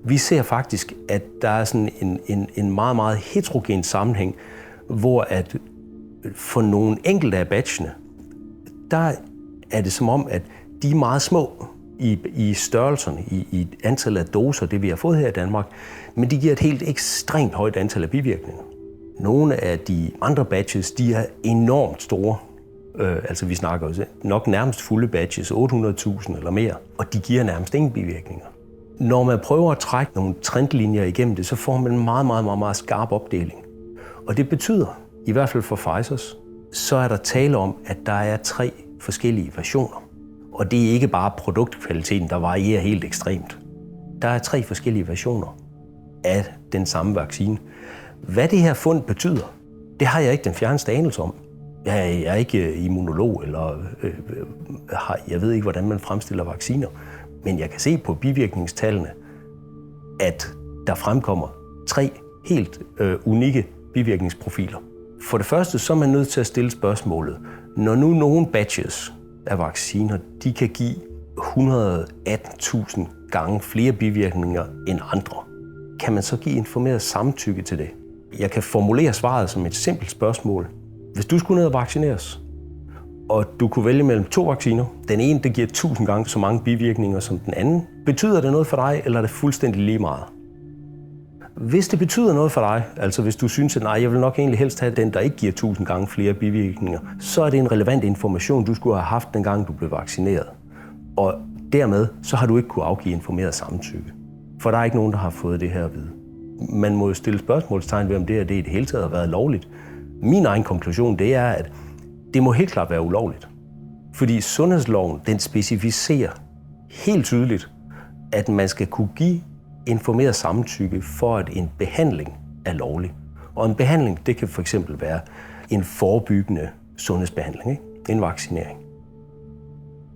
Vi ser faktisk, at der er sådan en meget, meget heterogen sammenhæng, hvor at for nogle enkelte af batchene, der er det som om, at de er meget små i størrelserne, i antallet af doser, det vi har fået her i Danmark, men de giver et helt ekstremt højt antal af bivirkninger. Nogle af de andre batches, de er enormt store. Altså vi snakker jo nok nærmest fulde batches, 800.000 eller mere, og de giver nærmest ingen bivirkninger. Når man prøver at trække nogle trendlinjer igennem det, så får man en meget, meget, meget, meget skarp opdeling. Og det betyder, i hvert fald for Pfizers, så er der tale om, at der er 3 forskellige versioner. Og det er ikke bare produktkvaliteten, der varierer helt ekstremt. Der er 3 forskellige versioner af den samme vaccine. Hvad det her fund betyder, det har jeg ikke den fjerneste anelse om. Jeg er ikke immunolog, eller jeg ved ikke, hvordan man fremstiller vacciner. Men jeg kan se på bivirkningstallene, at der fremkommer 3 helt unikke bivirkningsprofiler. For det første, så er man nødt til at stille spørgsmålet. Når nu nogle batches af vacciner, de kan give 118.000 gange flere bivirkninger end andre, kan man så give informeret samtykke til det? Jeg kan formulere svaret som et simpelt spørgsmål. Hvis du skulle ned og vaccineres, og du kunne vælge mellem 2 vacciner, den ene det giver 1000 gange så mange bivirkninger som den anden, betyder det noget for dig, eller er det fuldstændig lige meget? Hvis det betyder noget for dig, altså hvis du synes, at nej, jeg vil nok egentlig helst have den, der ikke giver 1000 gange flere bivirkninger, så er det en relevant information, du skulle have haft, dengang du blev vaccineret. Og dermed, så har du ikke kunne afgive informeret samtykke. For der er ikke nogen, der har fået det her at vide. Man må jo stille spørgsmålstegn ved, om det i det hele taget har været lovligt. Min egen konklusion, det er, at det må helt klart være ulovligt. Fordi sundhedsloven, den specificerer helt tydeligt, at man skal kunne give informeret samtykke for, at en behandling er lovlig. Og en behandling, det kan for eksempel være en forebyggende sundhedsbehandling, ikke? En vaccinering.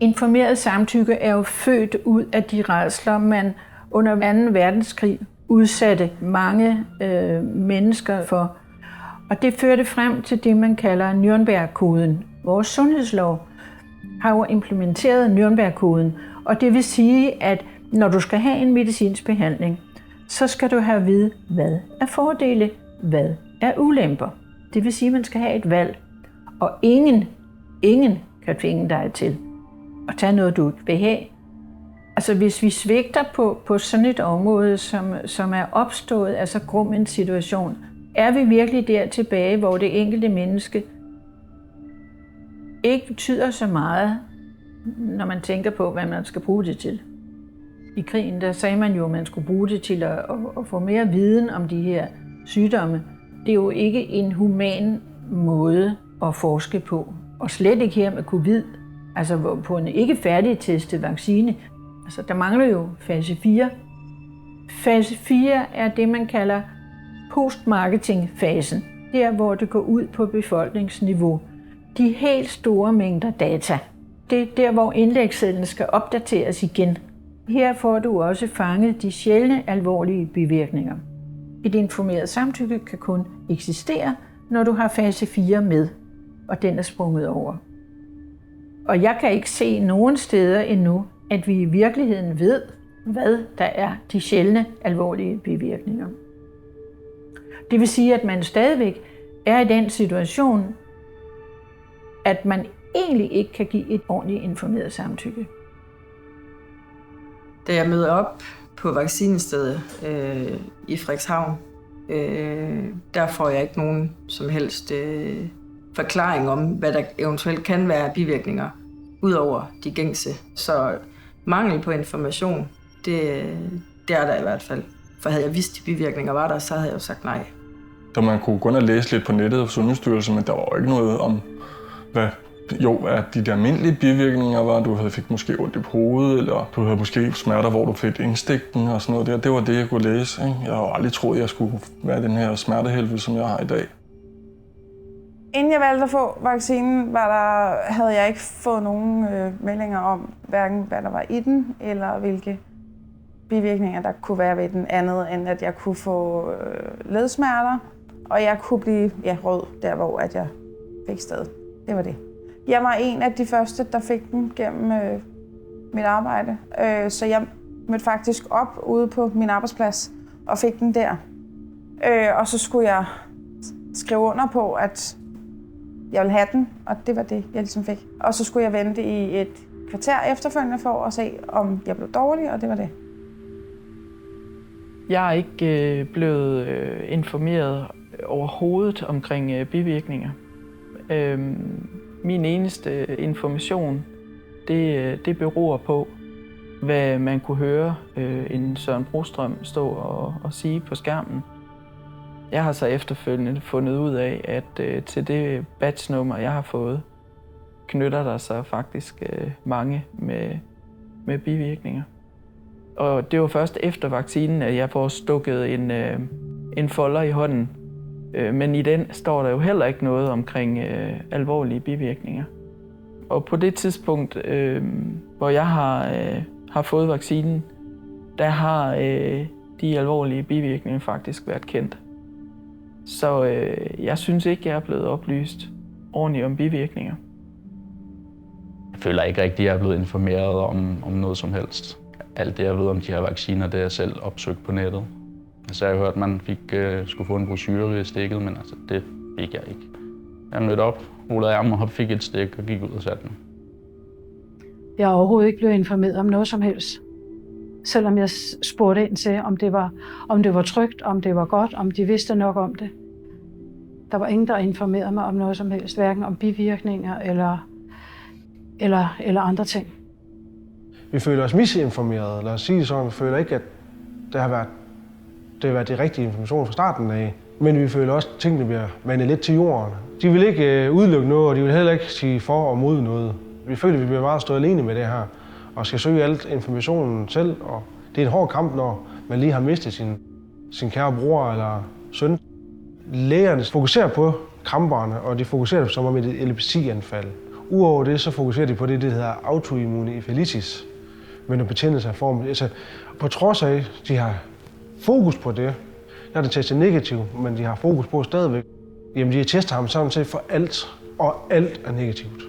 Informeret samtykke er jo født ud af de rædsler, man under 2. verdenskrig udsatte mange mennesker for. Og det førte frem til det, man kalder Nürnberg-koden. Vores sundhedslov har jo implementeret Nürnberg-koden, og det vil sige, at når du skal have en medicinsk behandling, så skal du have at vide, hvad er fordele, hvad er ulemper. Det vil sige, at man skal have et valg, og ingen kan tvinge dig til at tage noget, du ikke vil have. Altså hvis vi svigter på sådan et område, som er opstået af så grum en situation, er vi virkelig der tilbage, hvor det enkelte menneske ikke betyder så meget, når man tænker på, hvad man skal bruge det til. I krigen, der sagde man jo, at man skulle bruge det til at få mere viden om de her sygdomme. Det er jo ikke en human måde at forske på. Og slet ikke her med covid, altså på en ikke færdigtestet vaccine. Altså der mangler jo fase 4. Fase 4 er det, man kalder postmarketing-fasen. Der, hvor det går ud på befolkningsniveau. De helt store mængder data. Det er der, hvor indlægssedlen skal opdateres igen. Her får du også fanget de sjældne alvorlige bivirkninger. Et informeret samtykke kan kun eksistere, når du har fase 4 med, og den er sprunget over. Og jeg kan ikke se nogen steder endnu, at vi i virkeligheden ved, hvad der er de sjældne alvorlige bivirkninger. Det vil sige, at man stadigvæk er i den situation, at man egentlig ikke kan give et ordentligt informeret samtykke. Da jeg møder op på vaccinestedet i Frederikshavn, der får jeg ikke nogen som helst forklaring om, hvad der eventuelt kan være bivirkninger, udover de gængse. Så mangel på information, det er der i hvert fald. For havde jeg vidst, de bivirkninger var der, så havde jeg jo sagt nej. Så man kunne gå ind og læse lidt på nettet af Sundhedsstyrelsen, men der var jo ikke noget om, hvad at de der almindelige bivirkninger var. Du fik måske ondt i hovedet, eller du havde måske smerter, hvor du fik indstikten og sådan noget der. Det var det, jeg kunne læse. Ikke? Jeg havde aldrig troet, at jeg skulle være den her smertehelvede, som jeg har i dag. Inden jeg valgte at få vaccinen, havde jeg ikke fået nogen meldinger om, hverken hvad der var i den, eller hvilke bivirkninger, der kunne være ved den, andet end at jeg kunne få ledsmerter, og jeg kunne blive rød der, hvor at jeg fik sted. Det var det. Jeg var en af de første, der fik den gennem mit arbejde, så jeg mødte faktisk op ude på min arbejdsplads og fik den der. Og så skulle jeg skrive under på, at jeg ville have den, og det var det, jeg ligesom fik. Og så skulle jeg vente i et kvarter efterfølgende for at se, om jeg blev dårlig, og det var det. Jeg er ikke blevet informeret overhovedet omkring bivirkninger. Min eneste information, det beror på, hvad man kunne høre en Søren Brostrøm stå og sige på skærmen. Jeg har så efterfølgende fundet ud af, at til det badge-nummer, jeg har fået, knytter der sig faktisk mange med bivirkninger. Og det var først efter vaccinen, at jeg får stukket en folder i hånden. Men i den står der jo heller ikke noget omkring alvorlige bivirkninger. Og på det tidspunkt, hvor jeg har fået vaccinen, der har de alvorlige bivirkninger faktisk været kendt. Så jeg synes ikke, jeg er blevet oplyst ordentligt om bivirkninger. Jeg føler ikke rigtig, at jeg er blevet informeret om noget som helst. Alt det, jeg ved om de her vacciner, det er jeg selv opsøgt på nettet. Så jeg har hørt, at man skulle få en brochure ved stikket, men altså, det fik jeg ikke. Jeg mødte op, rullede ærmen og fik et stik og gik ud og satte den. Jeg er overhovedet ikke blevet informeret om noget som helst. Selvom jeg spurgte ind til, om det var trygt, om det var godt, om de vidste nok om det. Der var ingen, der informerede mig om noget som helst, hverken om bivirkninger eller andre ting. Vi føler os misinformerede, lad os sige det sådan. Vi føler ikke, at det har været de rigtige information fra starten af. Men vi føler også, at tingene bliver mandet lidt til jorden. De vil ikke udelukke noget, og de vil heller ikke sige for og mod noget. Vi føler, at vi bliver meget stå alene med det her, og skal søge alt informationen selv. Og det er en hård kamp, når man lige har mistet sin kære bror eller søn. Lægerne fokuserer på kramperne, og de fokuserer som om et epilepsianfald. Udover det, så fokuserer de på det, der hedder autoimmune epilepsis, med en betændelse af formen. Altså, på trods af, at de har fokus på det, der er det testet negativt, men de har fokus på stadigvæk. Jamen, de har testet ham sådan set for alt, og alt er negativt.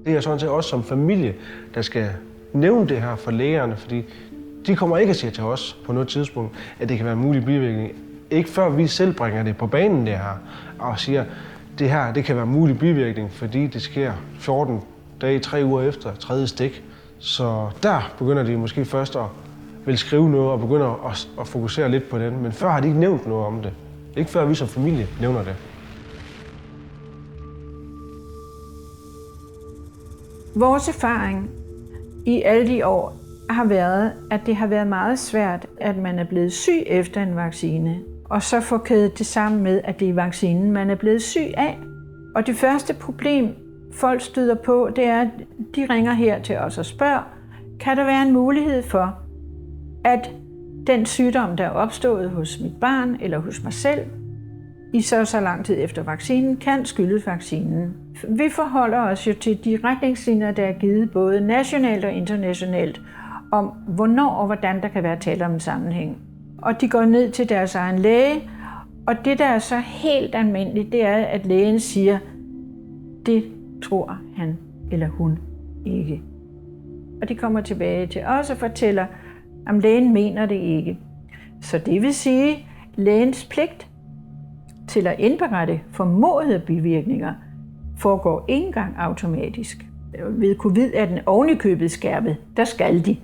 Det er sådan set også som familie, der skal nævne det her for lægerne, fordi de kommer ikke at sige til os på noget tidspunkt, at det kan være en mulig bivirkning. Ikke før vi selv bringer det på banen det her, og siger, det her det kan være en mulig bivirkning, fordi det sker 14 dage, 3 uger efter tredje stik. Så der begynder de måske først at vil skrive noget og begynder at fokusere lidt på den. Men før har de ikke nævnt noget om det. Ikke før vi som familie nævner det. Vores erfaring i alle de år har været, at det har været meget svært, at man er blevet syg efter en vaccine, og så få kædet det sammen med, at det er vaccinen, man er blevet syg af. Og det første problem, folk støder på, det er, at de ringer her til os og spørger, kan der være en mulighed for, at den sygdom, der er opstået hos mit barn eller hos mig selv, i så lang tid efter vaccinen, kan skyldes vaccinen. Vi forholder os jo til de retningslinjer, der er givet både nationalt og internationalt, om hvornår og hvordan der kan være tale om en sammenhæng. Og de går ned til deres egen læge, og det, der er så helt almindeligt, det er, at lægen siger, det tror han eller hun ikke. Og de kommer tilbage til os og fortæller, om lægen mener det ikke. Så det vil sige, lægens pligt til at indberette formodede bivirkninger foregår ikke engang automatisk. Ved covid er den ovenikøbet skærpet. Der skal de.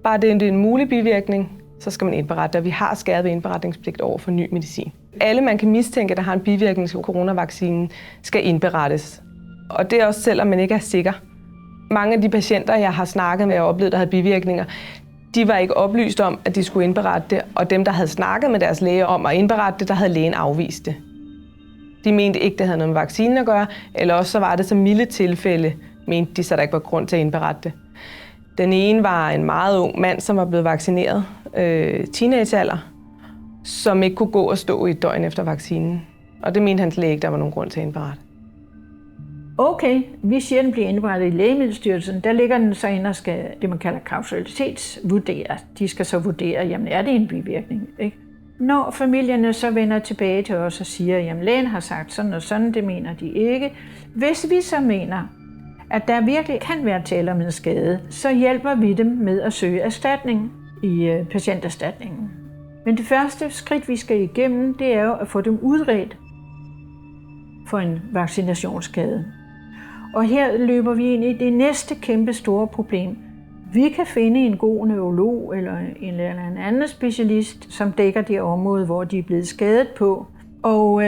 Bare det er en mulig bivirkning, så skal man indberette, og vi har skærpet indberetningspligt over for ny medicin. Alle, man kan mistænke, der har en bivirkning til coronavaccinen, skal indberettes. Og det er også selvom man ikke er sikker. Mange af de patienter, jeg har snakket med og oplevet, der havde bivirkninger, de var ikke oplyst om, at de skulle indberette det, og dem, der havde snakket med deres læge om at indberette det, der havde lægen afvist det. De mente ikke, det havde noget med vaccinen at gøre, eller også så var det så milde tilfælde, mente de, så der ikke var grund til at indberette det. Den ene var en meget ung mand, som var blevet vaccineret, teenagealder, som ikke kunne gå og stå i et døgn efter vaccinen. Og det mente hans læge ikke, der var nogen grund til at indberette. Okay, vi siger, at den bliver indberettet i Lægemiddelstyrelsen. Der ligger den så ind og skal det, man kalder kausalitetsvurdere. De skal så vurdere, jamen er det en bivirkning, ikke? Når familierne så vender tilbage til os og siger, jamen lægen har sagt sådan og sådan, det mener de ikke. Hvis vi så mener, at der virkelig kan være tale om en skade, så hjælper vi dem med at søge erstatning i patienterstatningen. Men det første skridt, vi skal igennem, det er jo at få dem udredt for en vaccinationsskade. Og her løber vi ind i det næste kæmpe store problem. Vi kan finde en god neurolog eller en anden specialist, som dækker det område, hvor de er blevet skadet på. Og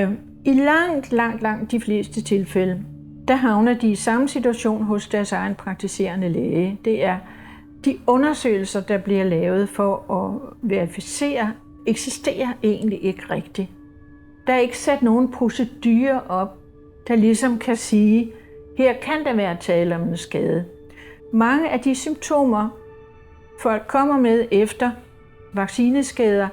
i langt de fleste tilfælde, der havner de i samme situation hos deres egen praktiserende læge. Det er de undersøgelser, der bliver lavet for at verificere, eksisterer egentlig ikke rigtigt. Der er ikke sat nogen procedurer op, der ligesom kan sige, her kan der være tale om en skade. Mange af de symptomer, folk kommer med efter vaccineskader,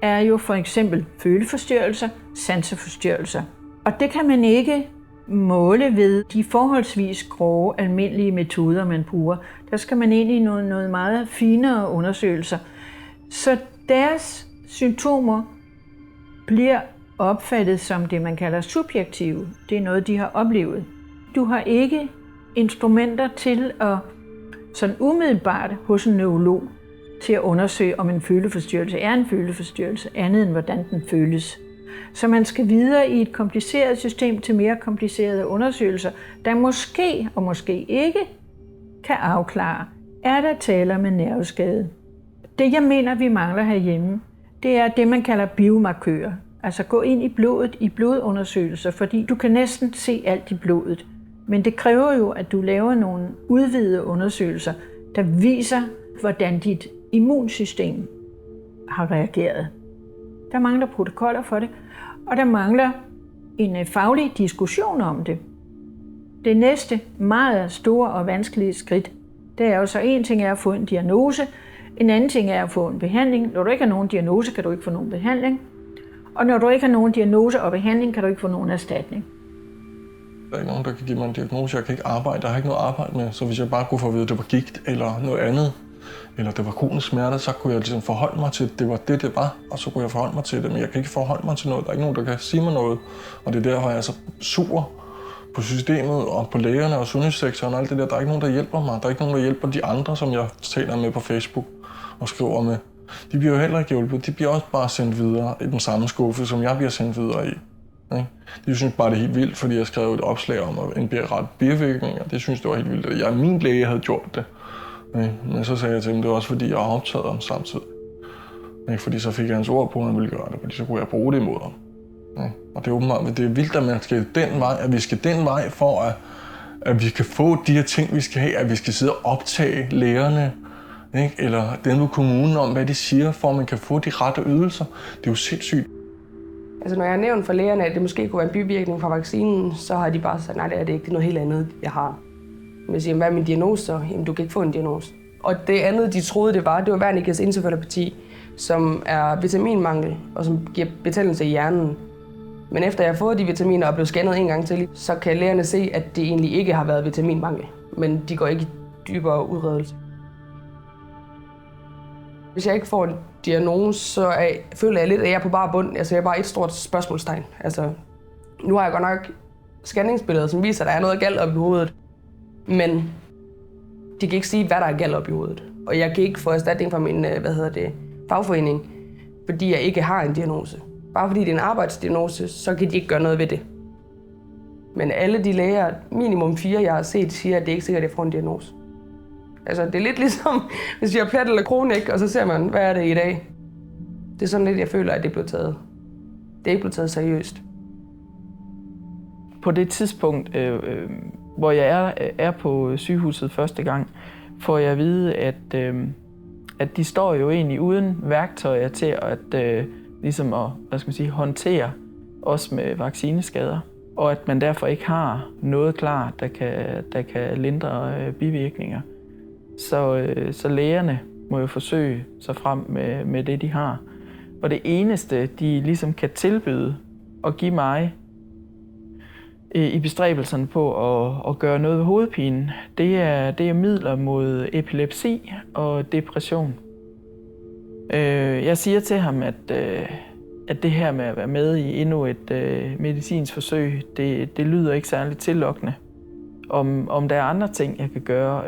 er jo for eksempel føleforstyrrelser, sanseforstyrrelser. Og det kan man ikke måle ved de forholdsvis grove, almindelige metoder, man bruger. Der skal man ind i noget meget finere undersøgelser. Så deres symptomer bliver opfattet som det, man kalder subjektive. Det er noget, de har oplevet. Du har ikke instrumenter til at sådan umiddelbart hos en neurolog til at undersøge, om en føleforstyrrelse er en føleforstyrrelse, andet end hvordan den føles. Så man skal videre i et kompliceret system til mere komplicerede undersøgelser, der måske og måske ikke kan afklare, er der tale om en nerveskade. Det, jeg mener, vi mangler herhjemme, det er det, man kalder biomarkører. Altså gå ind i blodet i blodundersøgelser, fordi du kan næsten se alt i blodet. Men det kræver jo, at du laver nogle udvidede undersøgelser, der viser, hvordan dit immunsystem har reageret. Der mangler protokoller for det, og der mangler en faglig diskussion om det. Det næste meget store og vanskelige skridt, det er jo så en ting er at få en diagnose, en anden ting er at få en behandling. Når du ikke har nogen diagnose, kan du ikke få nogen behandling. Og når du ikke har nogen diagnose og behandling, kan du ikke få nogen erstatning. Der er ikke nogen, der kan give mig en diagnose. Jeg kan ikke arbejde. Der har ikke noget at arbejde med. Så hvis jeg bare kunne få at vide, at det var gigt eller noget andet, eller det var kronisk smerte, så kunne jeg ligesom forholde mig til, at det var det var. Og så kunne jeg forholde mig til det. Men jeg kan ikke forholde mig til noget. Der er ikke nogen, der kan sige mig noget. Og det er derfor, jeg er så sur på systemet og på lægerne og sundhedssektoren og alt det der. Der er ikke nogen, der hjælper mig. Der er ikke nogen, der hjælper de andre, som jeg taler med på Facebook og skriver med. De bliver jo heller ikke hjulpet. De bliver også bare sendt videre i den samme skuffe, som jeg bliver sendt videre i. De synes bare, det er helt vildt, fordi jeg skrev et opslag om en ret bivirkning, og det synes det var helt vildt. Min læge havde gjort det. Men så sagde jeg til dem, det var også fordi, jeg var optaget om samtidig. Fordi så fik jeg hans ord på, at han ville gøre det, fordi så kunne jeg bruge det imod ham. Og det er åbenbart, det er vildt, at man skal den vej, at vi skal den vej for, at vi kan få de her ting, vi skal have, at vi skal sidde og optage lærerne, eller dem ved kommunen om, hvad de siger, for at man kan få de rette ydelser. Det er jo sindssygt. Altså når jeg har nævnt for lægerne, at det måske kunne være en bivirkning fra vaccinen, så har de bare sagt, nej, det er det ikke, det er noget helt andet, jeg har. Men jeg siger, hvad er min diagnose så? Jamen, du kan ikke få en diagnose. Og det andet, de troede, det var Wernicke's encefalopati, som er vitaminmangel, og som giver betændelse i hjernen. Men efter jeg har fået de vitaminer og blevet scannet en gang til, så kan lægerne se, at det egentlig ikke har været vitaminmangel. Men de går ikke i dybere udredelse. Hvis jeg ikke får en diagnose, så føler jeg lidt, at jeg er på bare bund. Altså, jeg er bare et stort spørgsmålstegn. Altså, nu har jeg godt nok scanningsbilleder, som viser, at der er noget galt op i hovedet. Men de kan ikke sige, hvad der er galt op i hovedet. Og jeg kan ikke få erstatning fra min fagforening, fordi jeg ikke har en diagnose. Bare fordi det er en arbejdsdiagnose, så kan de ikke gøre noget ved det. Men alle de læger, minimum 4, jeg har set, siger, at det ikke sikkert, at jeg får en diagnose. Altså, det er lidt ligesom, hvis jeg har plat eller kronik, og så ser man, hvad er det i dag? Det er sådan lidt, jeg føler, at det er blevet taget. Det er ikke blevet taget seriøst. På det tidspunkt, hvor jeg er på sygehuset første gang, får jeg at vide, at de står jo egentlig uden værktøjer til at, ligesom at håndtere os med vaccineskader. Og at man derfor ikke har noget klar, der kan lindre bivirkninger. Så lægerne må jo forsøge sig frem med det, de har. Og det eneste, de ligesom kan tilbyde og give mig i bestræbelserne på at gøre noget ved hovedpinen, det er midler mod epilepsi og depression. Jeg siger til ham, at det her med at være med i endnu et medicinsk forsøg, det lyder ikke særligt tillokkende. Om der er andre ting, jeg kan gøre.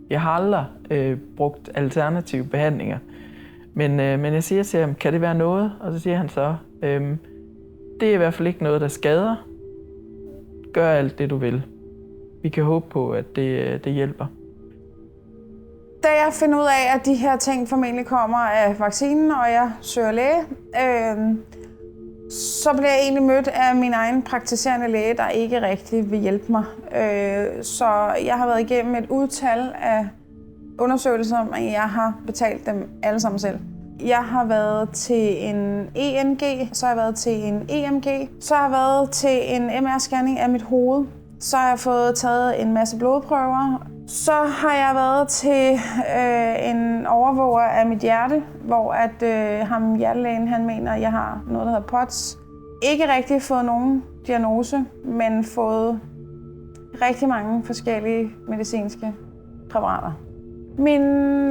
Jeg har aldrig brugt alternative behandlinger. Men jeg siger til ham, kan det være noget? Og så siger han så, det er i hvert fald ikke noget, der skader. Gør alt det, du vil. Vi kan håbe på, at det hjælper. Da jeg finder ud af, at de her ting formentlig kommer af vaccinen, og jeg søger læge, så bliver jeg egentlig mødt af min egen praktiserende læge, der ikke rigtig vil hjælpe mig. Så jeg har været igennem et utal af undersøgelser, men jeg har betalt dem alle sammen selv. Jeg har været til en ENG, så har jeg været til en EMG, så har jeg været til en MR-scanning af mit hoved, så har jeg fået taget en masse blodprøver. Så har jeg været til en overvåger af mit hjerte, hvor ham hjertelægen han mener, at jeg har noget, der hedder POTS. Ikke rigtig fået nogen diagnose, men fået rigtig mange forskellige medicinske præparater. Min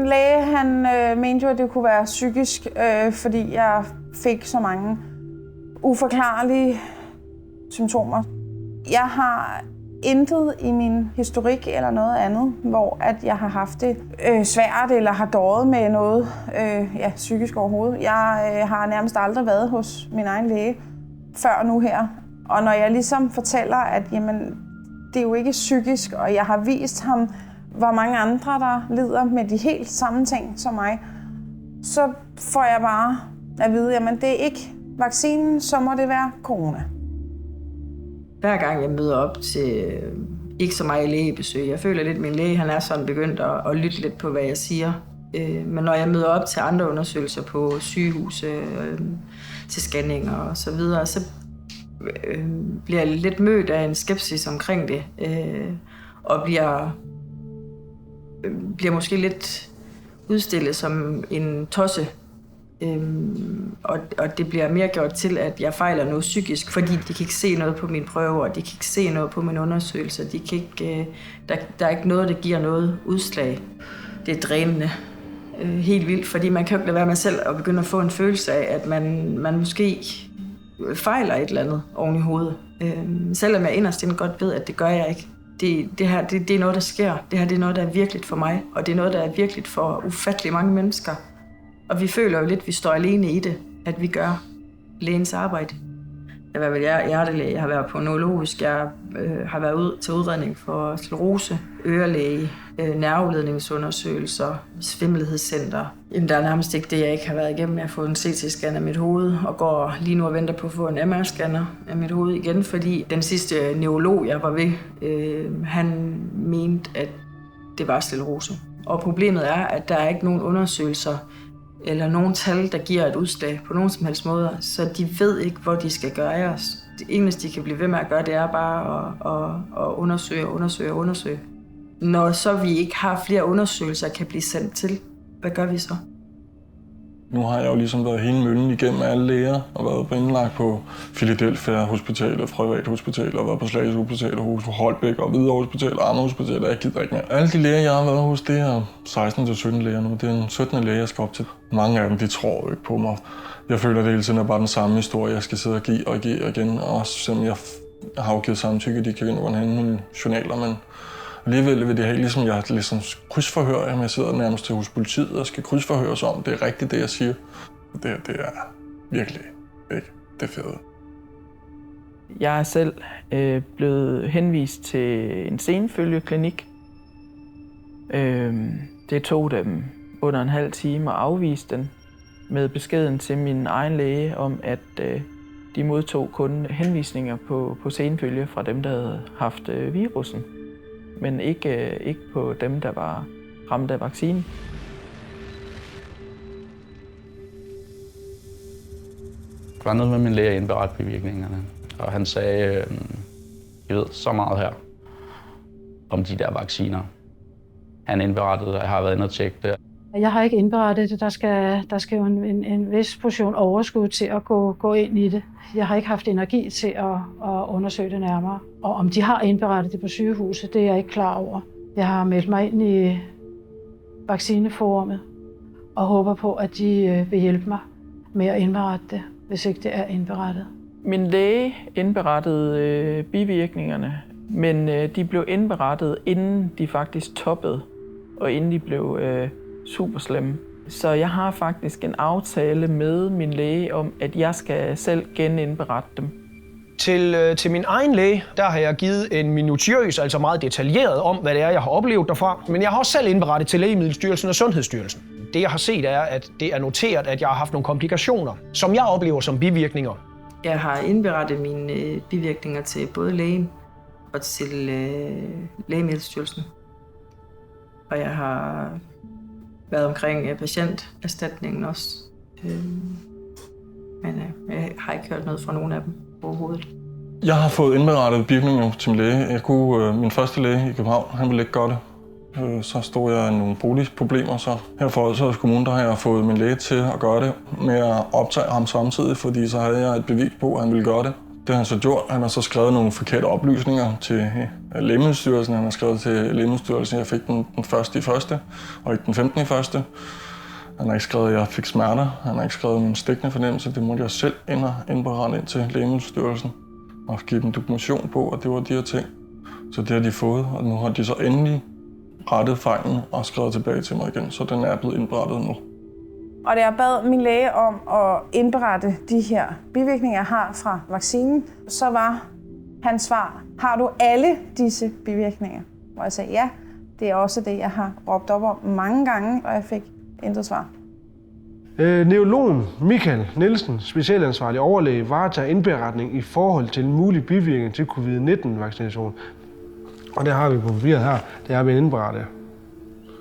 læge han mente jo, at det kunne være psykisk, fordi jeg fik så mange uforklarlige symptomer. Jeg har intet i min historik eller noget andet, hvor at jeg har haft det svært eller har dåret med noget psykisk overhovedet. Jeg har nærmest aldrig været hos min egen læge før nu her. Og når jeg ligesom fortæller, at jamen, det er jo ikke psykisk, og jeg har vist ham, hvor mange andre, der lider med de helt samme ting som mig, så får jeg bare at vide, jamen det er ikke vaccinen, så må det være corona. Hver gang jeg møder op til ikke så meget lægebesøg, jeg føler lidt, at min læge han er sådan begyndt at lytte lidt på, hvad jeg siger. Men når jeg møder op til andre undersøgelser på sygehuse, til scanninger og så videre, så bliver jeg lidt mødt af en skepsis omkring det, og bliver måske lidt udstillet som en tosse. Og det bliver mere gjort til, at jeg fejler noget psykisk, fordi de kan ikke se noget på mine prøver, de kan ikke se noget på mine undersøgelser, de kan ikke, der er ikke noget, der giver noget udslag. Det er drænende. Helt vildt, fordi man kan jo ikke lade være med selv at begynde at få en følelse af, at man måske fejler et eller andet oven i hovedet. Selvom jeg inderst inde godt ved, at det gør jeg ikke. Det her det er noget, der sker. Det her det er noget, der er virkeligt for mig, og det er noget, der er virkeligt for ufattelig mange mennesker. Og vi føler jo lidt, at vi står alene i det, at vi gør lægens arbejde. Jeg har været hjertelæge, jeg har været på neurologisk, jeg har været ud til udredning for sklerose, ørelæge, nerveledningsundersøgelser, svimmelhedscenter. Jamen, der er nærmest ikke det, jeg ikke har været igennem. Jeg har fået en CT-scan af mit hoved, og går lige nu og venter på at få en MR-scanner af mit hoved igen, fordi den sidste neurolog, jeg var ved, han mente, at det var sklerose. Og problemet er, at der er ikke nogen undersøgelser, eller nogen tal, der giver et udslag på nogen som helst måder, så de ved ikke, hvor de skal gøre af os. Det eneste, de kan blive ved med at gøre, det er bare at undersøge. Når så vi ikke har flere undersøgelser, kan blive sendt til, hvad gør vi så? Nu har jeg jo ligesom været hele møllen igennem alle læger, og været på indlagt på Philadelphia Hospital, Frøvat Hospital, og været på Slagelse Hospital, og Holbæk, og Hvidovre Hospital, og Amager Hospital, og jeg gider ikke mere. Alle de læger, jeg har været hos, det er 16-17 læger nu. Det er den 17. læge, jeg skal op til. Mange af dem, de tror jo ikke på mig. Jeg føler, det hele tiden er bare den samme historie, jeg skal sidde og give igen. Og selvom jeg har jo givet samtykke, de kan gå ind og hente nogle journaler, men alligevel vil det have, ligesom jeg ligesom krydsforhør, jeg sidder nærmest til hos politiet og skal krydsforhøres om, det er rigtigt, det jeg siger. Det er virkelig ikke det fede. Jeg er selv blevet henvist til en senfølgeklinik. Det tog dem under en halv time at afvise den med beskeden til min egen læge om, at de modtog kun henvisninger på senfølge fra dem, der havde haft virussen, men ikke på dem, der var ramt af vaccinen. Jeg var nede med min læge og indberette bivirkningerne, og han sagde, jeg ved så meget her om de der vacciner. Han indberettede, og jeg har været inde og tjekke det. Jeg har ikke indberettet det. Der skal jo en vis portion overskud til at gå ind i det. Jeg har ikke haft energi til at undersøge det nærmere. Og om de har indberettet det på sygehuset, det er jeg ikke klar over. Jeg har meldt mig ind i vaccineforummet og håber på, at de vil hjælpe mig med at indberette det, hvis ikke det er indberettet. Min læge indberettede bivirkningerne, men de blev indberettet, inden de faktisk toppede, og inden de blev super slemme. Så jeg har faktisk en aftale med min læge om, at jeg skal selv genindberette dem. Til min egen læge, der har jeg givet en minutiøs, altså meget detaljeret om, hvad det er, jeg har oplevet derfra. Men jeg har også selv indberettet til Lægemiddelstyrelsen og Sundhedsstyrelsen. Det, jeg har set, er, at det er noteret, at jeg har haft nogle komplikationer, som jeg oplever som bivirkninger. Jeg har indberettet mine bivirkninger til både lægen og til Lægemiddelstyrelsen. Og jeg har været omkring patienterstatningen også. Men jeg har ikke hørt noget fra nogen af dem overhovedet. Jeg har fået indberettet bivirkninger til min læge. Min første læge i København, han ville ikke gøre det. Så stod jeg i nogle boligproblemer, så her for Odsherred Kommune, der har jeg fået min læge til at gøre det med at optage ham samtidig, fordi så havde jeg et bevis på, at han ville gøre det. Det har han så gjort. Han har så skrevet nogle forkerte oplysninger til Lægemiddelstyrelsen. Han har skrevet til Lægemiddelstyrelsen, at jeg fik den 1.1. og ikke den 15.1. Han har ikke skrevet, at jeg fik smerter. Han har ikke skrevet min stikkende fornemmelse. Det måtte jeg selv indberette ind til Lægemiddelstyrelsen og give dem dokumentation på, at det var de her ting. Så det har de fået, og nu har de så endelig rettet fejlen og skrevet tilbage til mig igen, så den er blevet indberettet nu. Og da jeg bad min læge om at indberette de her bivirkninger, jeg har fra vaccinen, så var hans svar, har du alle disse bivirkninger? Hvor jeg sagde, ja, det er også det, jeg har råbt op om mange gange, og jeg fik intet svar. Neurologen Michael Nielsen, specialansvarlig overlæge, varetager indberetning i forhold til en mulig bivirkning til covid-19-vaccination. Og det har vi på papiret her, det er vi indberettet.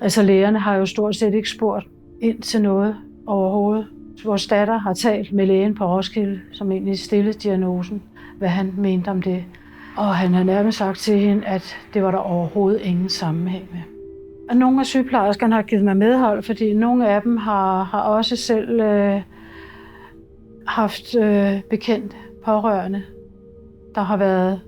Altså lægerne har jo stort set ikke spurgt ind til noget overhovedet. Vores datter har talt med lægen på Roskilde, som egentlig stillede diagnosen, hvad han mente om det. Og han har nærmest sagt til hende, at det var der overhovedet ingen sammenhæng med. Og nogle af sygeplejerskerne har givet mig medhold, fordi nogle af dem har også selv haft bekendte pårørende, der har været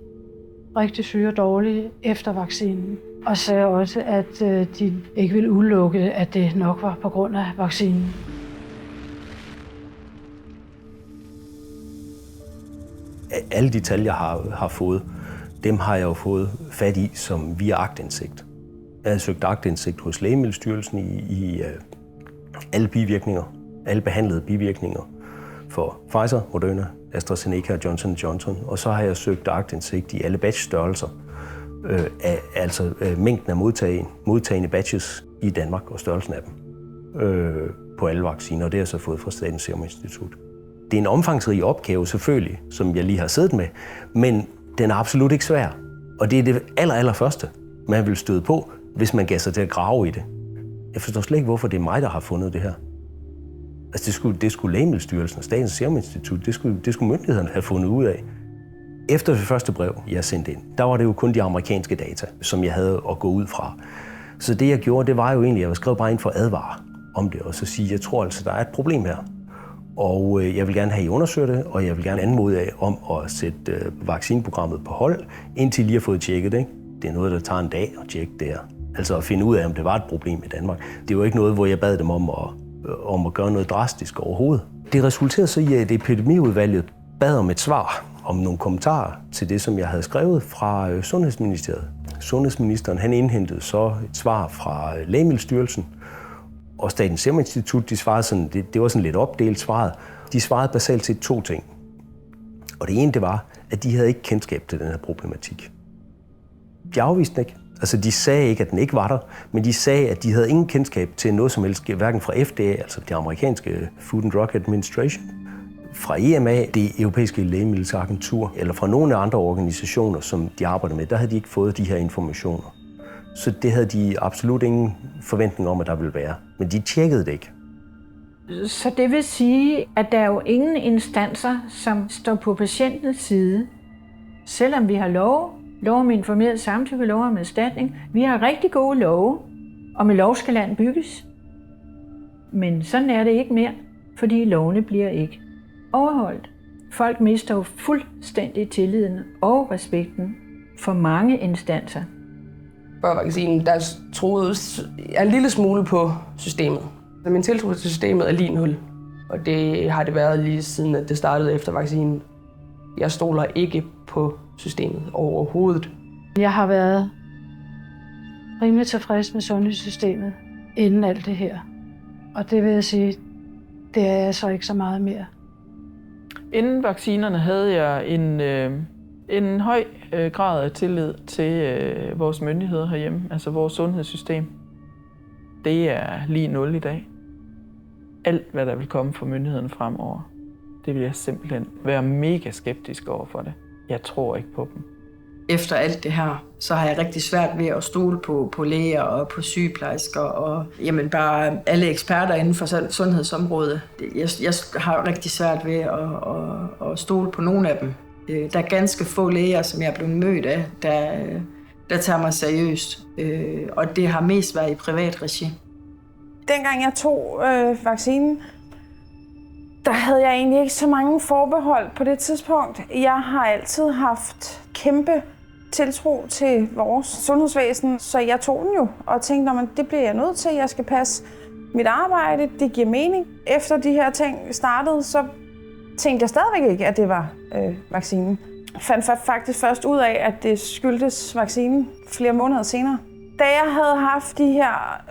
rigtig syge og dårlige efter vaccinen. Og sagde også, at de ikke ville udelukke, at det nok var på grund af vaccinen. Alle de tal, jeg har fået, dem har jeg jo fået fat i som via aktindsigt. Jeg har søgt aktindsigt hos Lægemiddelstyrelsen i alle bivirkninger, alle behandlede bivirkninger for Pfizer, Moderna, AstraZeneca og Johnson & Johnson. Og så har jeg søgt aktindsigt i alle batch-størrelser, altså mængden af modtagende batches i Danmark og størrelsen af dem på alle vacciner, og det har jeg så fået fra Statens Serum Institut. Det er en omfangsrig opgave selvfølgelig, som jeg lige har siddet med, men den er absolut ikke svær. Og det er det allerførste, man vil støde på, hvis man gav sig til at grave i det. Jeg forstår slet ikke, hvorfor det er mig, der har fundet det her. Altså det skulle Lægemiddelstyrelsen og Statens Serum Institut, det skulle myndighederne have fundet ud af. Efter det første brev, jeg sendte ind, der var det jo kun de amerikanske data, som jeg havde at gå ud fra. Så det, jeg gjorde, det var jo egentlig, at jeg skrev bare ind for at advare om det, og så sige, jeg tror altså, der er et problem her. Og jeg vil gerne have, I undersøger det, og jeg vil gerne anmode af om at sætte vaccineprogrammet på hold, indtil I lige har fået tjekket det. Ikke? Det er noget, der tager en dag at tjekke det her. Altså at finde ud af, om det var et problem i Danmark. Det var ikke noget, hvor jeg bad dem om at gøre noget drastisk overhovedet. Det resulterede så i, at epidemiudvalget bad om et svar, om nogle kommentarer til det, som jeg havde skrevet fra Sundhedsministeriet. Sundhedsministeren han indhentede så et svar fra Lægemiddelstyrelsen, og Statens Serum Institut, de svarede sådan, det var sådan lidt opdelt svaret. De svarede basalt set 2 ting. Og det ene, det var, at de havde ikke kendskab til den her problematik. De afviste den ikke. Altså, de sagde ikke, at den ikke var der, men de sagde, at de havde ingen kendskab til noget som helst, hverken fra FDA, altså det amerikanske Food and Drug Administration, fra EMA, det europæiske lægemiddelagentur, eller fra nogle andre organisationer, som de arbejder med. Der havde de ikke fået de her informationer. Så det havde de absolut ingen forventning om, at der ville være. Men de tjekkede det ikke. Så det vil sige, at der er jo ingen instanser, som står på patientens side. Selvom vi har lov om informeret samtykke, lov om erstatning. Vi har rigtig gode love, og med lov skal land bygges. Men sådan er det ikke mere, fordi lovene bliver ikke overholdt. Folk mister jo fuldstændig tilliden og respekten for mange instanser. Før vaccinen, der troede jeg en lille smule på systemet. Min tiltro til systemet er lige 0, og det har det været lige siden, at det startede efter vaccinen. Jeg stoler ikke på systemet overhovedet. Jeg har været rimelig tilfreds med sundhedssystemet inden alt det her. Og det vil jeg sige, det er jeg så ikke så meget mere. Inden vaccinerne havde jeg en høj grad af tillid til vores myndigheder herhjemme, altså vores sundhedssystem. Det er lige 0 i dag. Alt, hvad der vil komme fra myndighederne fremover, det vil jeg simpelthen være mega skeptisk over for det. Jeg tror ikke på dem. Efter alt det her, så har jeg rigtig svært ved at stole på læger og på sygeplejersker og jamen bare alle eksperter inden for sundhedsområdet. Jeg har rigtig svært ved at stole på nogle af dem. Der er ganske få læger, som jeg er blevet mødt af, der tager mig seriøst. Og det har mest været i privat regi. Dengang jeg tog vaccinen, der havde jeg egentlig ikke så mange forbehold på det tidspunkt. Jeg har altid haft kæmpe tiltro til vores sundhedsvæsen, så jeg tog den jo og tænkte, at det bliver jeg nødt til. Jeg skal passe mit arbejde, det giver mening. Efter de her ting startede, så tænkte jeg stadigvæk ikke, at det var vaccinen. Jeg fandt faktisk først ud af, at det skyldtes vaccinen flere måneder senere. Da jeg havde haft de her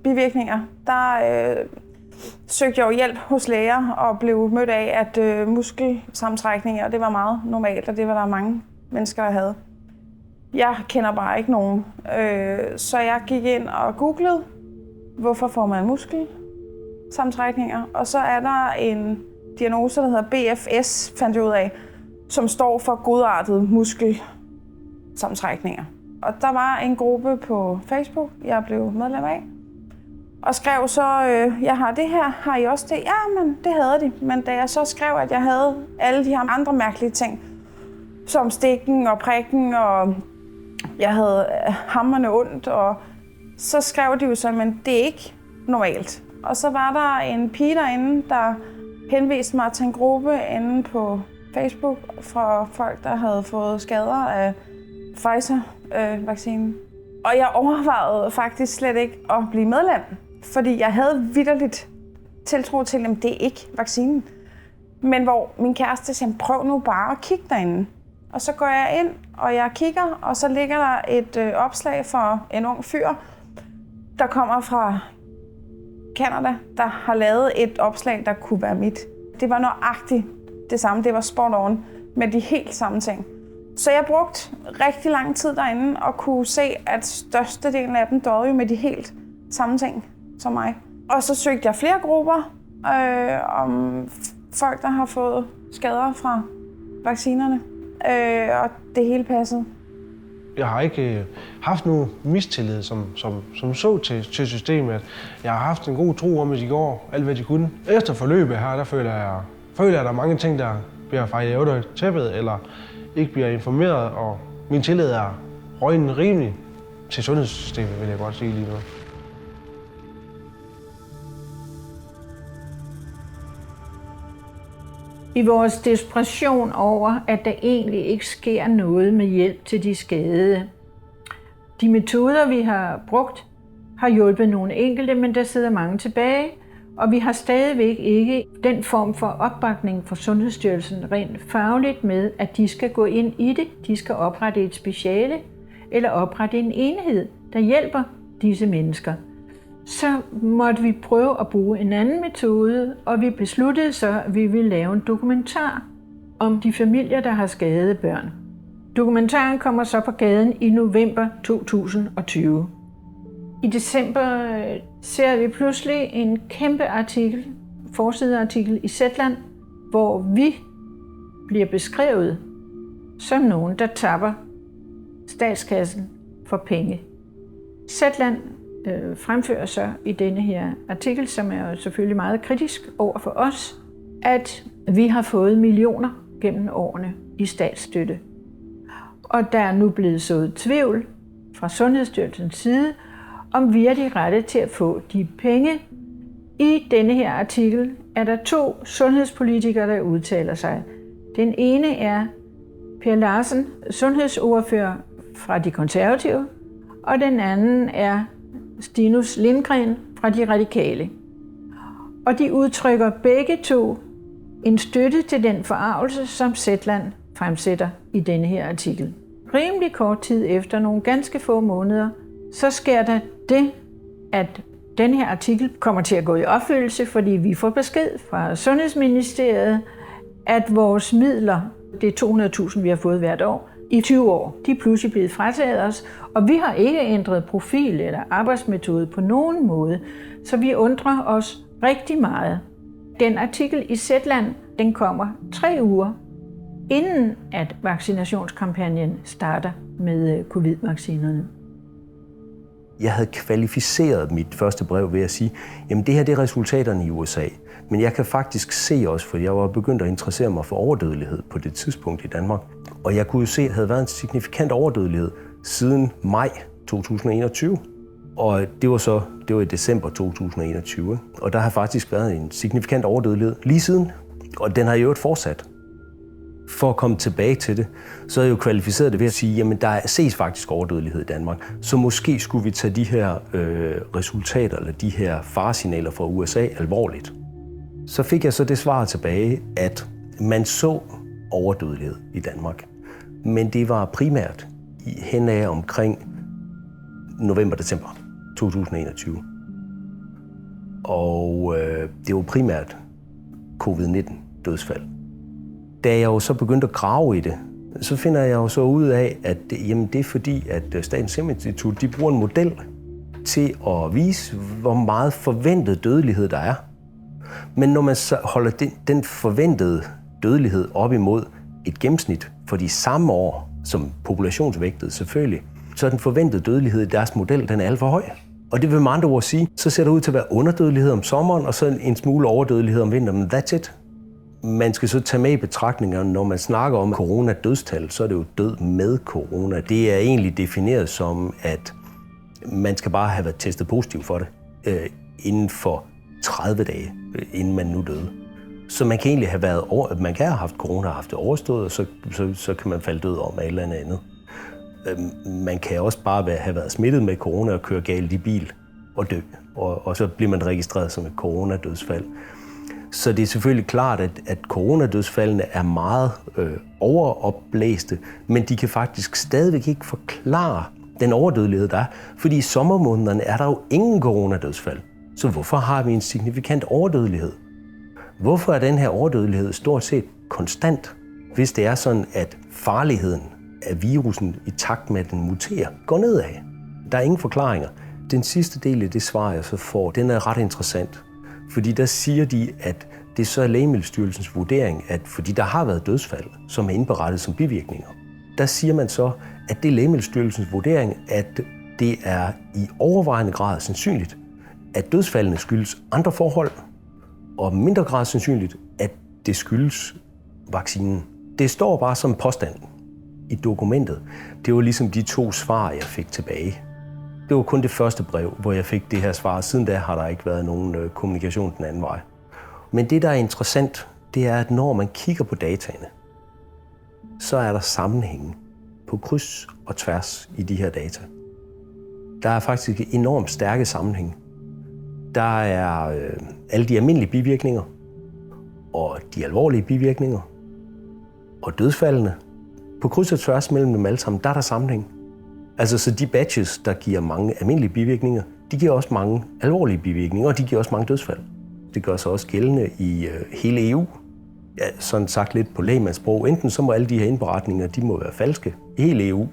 bivirkninger, der søgte jeg jo hjælp hos læger og blev mødt af, at muskelsammentrækninger, det var meget normalt, og det var der mange mennesker, der havde. Jeg kender bare ikke nogen, så jeg gik ind og googlede, hvorfor får man muskelsammentrækninger, og så er der en diagnose, der hedder BFS, fandt jeg ud af, som står for godartede muskelsammentrækninger. Og der var en gruppe på Facebook, jeg blev medlem af, og skrev så, jeg har det her, har I også det? Ja, men det havde de. Men da jeg så skrev, at jeg havde alle de her andre mærkelige ting, som stikken og prikken, og jeg havde hamrende ondt, og så skrev de jo så, men det er ikke normalt. Og så var der en pige derinde, der henviste mig til en gruppe inde på Facebook fra folk, der havde fået skader af Pfizer-vaccinen. Og jeg overvejede faktisk slet ikke at blive medlem, fordi jeg havde vitterligt tiltro til, at det er ikke vaccinen. Men hvor min kæreste sagde, prøv nu bare at kigge derinde. Og så går jeg ind, og jeg kigger, og så ligger der et opslag for en ung fyr, der kommer fra Canada, der har lavet et opslag, der kunne være mit. Det var nøjagtigt det samme, det var spot on med de helt samme ting. Så jeg brugte rigtig lang tid derinde og kunne se, at størstedelen af dem døde jo med de helt samme ting som mig. Og så søgte jeg flere grupper om folk, der har fået skader fra vaccinerne, og det hele passede. Jeg har ikke haft nogen mistillid som så til systemet. Jeg har haft en god tro om, at de går alt, hvad de kunne. Efter forløbet her, der føler jeg, at der er mange ting, der bliver fejret under tæppet, eller ikke bliver informeret, og min tillid er røgnen rimelig til sundhedssystemet, vil jeg godt sige lige nu. I vores desperation over, at der egentlig ikke sker noget med hjælp til de skadede. De metoder, vi har brugt, har hjulpet nogle enkelte, men der sidder mange tilbage, og vi har stadigvæk ikke den form for opbakning fra Sundhedsstyrelsen rent fagligt med, at de skal gå ind i det. De skal oprette et speciale eller oprette en enhed, der hjælper disse mennesker. Så måtte vi prøve at bruge en anden metode, og vi besluttede så, at vi ville lave en dokumentar om de familier, der har skadede børn. Dokumentaren kommer så på gaden i november 2020. I december ser vi pludselig en kæmpe artikel, forsideartikel i Zetland, hvor vi bliver beskrevet som nogen, der tapper statskassen for penge. Zetland fremfører så i denne her artikel, som er selvfølgelig meget kritisk over for os, at vi har fået millioner gennem årene i statsstøtte. Og der er nu blevet sået tvivl fra Sundhedsstyrelsens side, om vi er de rette til at få de penge. I denne her artikel er der 2 sundhedspolitikere, der udtaler sig. Den ene er Per Larsen, sundhedsordfører fra De Konservative, og den anden er Stinus Lindgren fra De Radikale. Og de udtrykker begge 2 en støtte til den forargelse, som Zetland fremsætter i denne her artikel. Rimelig kort tid efter, nogle ganske få måneder, så sker der det, at den her artikel kommer til at gå i opfyldelse, fordi vi får besked fra Sundhedsministeriet, at vores midler, det er 200.000, vi har fået hvert år, i 20 år, de er pludselig blevet frataget os, og vi har ikke ændret profil eller arbejdsmetode på nogen måde, så vi undrer os rigtig meget. Den artikel i Zetland, den kommer 3 uger inden at vaccinationskampagnen starter med covid-vaccinerne. Jeg havde kvalificeret mit første brev ved at sige, jamen det her det er resultaterne i USA. Men jeg kan faktisk se også, for jeg var begyndt at interessere mig for overdødelighed på det tidspunkt i Danmark. Og jeg kunne jo se, at der havde været en signifikant overdødelighed siden maj 2021. Og det var i december 2021. Og der har faktisk været en signifikant overdødelighed lige siden. Og den har jo fortsat. For at komme tilbage til det, så er jeg jo kvalificeret det ved at sige, jamen der ses faktisk overdødelighed i Danmark. Så måske skulle vi tage de her resultater, eller de her faresignaler fra USA alvorligt. Så fik jeg så det svar tilbage, at man så overdødelighed i Danmark. Men det var primært hen af omkring november-december 2021. Og det var primært covid-19 dødsfald. Da jeg jo så begyndte at grave i det, så finder jeg jo så ud af, at jamen, det er fordi, at Statens Serum Institut de bruger en model til at vise, hvor meget forventet dødelighed der er. Men når man så holder den forventede dødelighed op imod et gennemsnit for de samme år, som populationsvægtet selvfølgelig, så er den forventede dødelighed i deres model, den er alt for høj. Og det vil med andre ord sige, så ser det ud til at være underdødelighed om sommeren, og så en smule overdødelighed om vinteren, men that's it. Man skal så tage med i betragtninger, når man snakker om corona-dødstal, så er det jo død med corona. Det er egentlig defineret som, at man skal bare have været testet positiv for det inden for 30 dage, inden man nu døde. Så man kan egentlig man kan have haft corona og haft det overstået, og så kan man falde død om af et eller andet. Man kan også bare have været smittet med corona og køre galt i bil og dø, og så bliver man registreret som et coronadødsfald. Så det er selvfølgelig klart, at coronadødsfaldene er meget overopblæste, men de kan faktisk stadigvæk ikke forklare den overdødelighed, der er. Fordi i sommermånederne er der jo ingen coronadødsfald. Så hvorfor har vi en signifikant overdødelighed? Hvorfor er den her overdødelighed stort set konstant, hvis det er sådan, at farligheden af virusen i takt med, at den muterer, går nedad? Der er ingen forklaringer. Den sidste del af det svar, jeg så får, den er ret interessant. Fordi der siger de, at det så er Lægemiddelstyrelsens vurdering, at fordi der har været dødsfald, som er indberettet som bivirkninger, der siger man så, at det er Lægemiddelstyrelsens vurdering, at det er i overvejende grad sandsynligt, at dødsfaldene skyldes andre forhold, og mindre grad sandsynligt, at det skyldes vaccinen. Det står bare som påstand i dokumentet. Det var ligesom de 2 svar, jeg fik tilbage. Det var kun det første brev, hvor jeg fik det her svar. Siden da har der ikke været nogen kommunikation den anden vej. Men det, der er interessant, det er, at når man kigger på dataene, så er der sammenhænge på kryds og tværs i de her data. Der er faktisk enormt stærke sammenhænge. Der er alle de almindelige bivirkninger, og de alvorlige bivirkninger, og dødsfaldene. På kryds og tværs mellem dem alle sammen, der er der sammenhæng. Altså så de batches, der giver mange almindelige bivirkninger, de giver også mange alvorlige bivirkninger, og de giver også mange dødsfald. Det gør sig også gældende i hele EU. ja, sådan sagt lidt på lægmandssprog. Enten så må alle de her indberetninger, de må være falske, hele EU,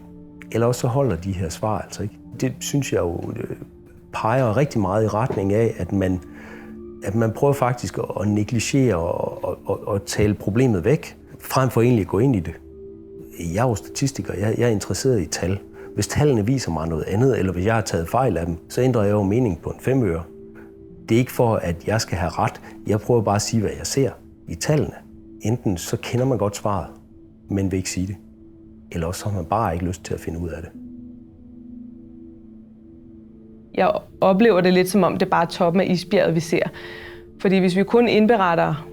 eller også så holder de her svar altså ikke. Det synes jeg jo peger rigtig meget i retning af, at man prøver faktisk at negligere og tale problemet væk, frem for egentlig at gå ind i det. Jeg er jo statistiker, jeg er interesseret i tal. Hvis tallene viser mig noget andet, eller hvis jeg har taget fejl af dem, så ændrer jeg jo mening på en 5 øre. Det er ikke for, at jeg skal have ret. Jeg prøver bare at sige, hvad jeg ser i tallene. Enten så kender man godt svaret, men vil ikke sige det. Eller også har man bare ikke lyst til at finde ud af det. Jeg oplever det lidt som om, det er bare toppen af isbjerget, vi ser. Fordi hvis vi kun indberetter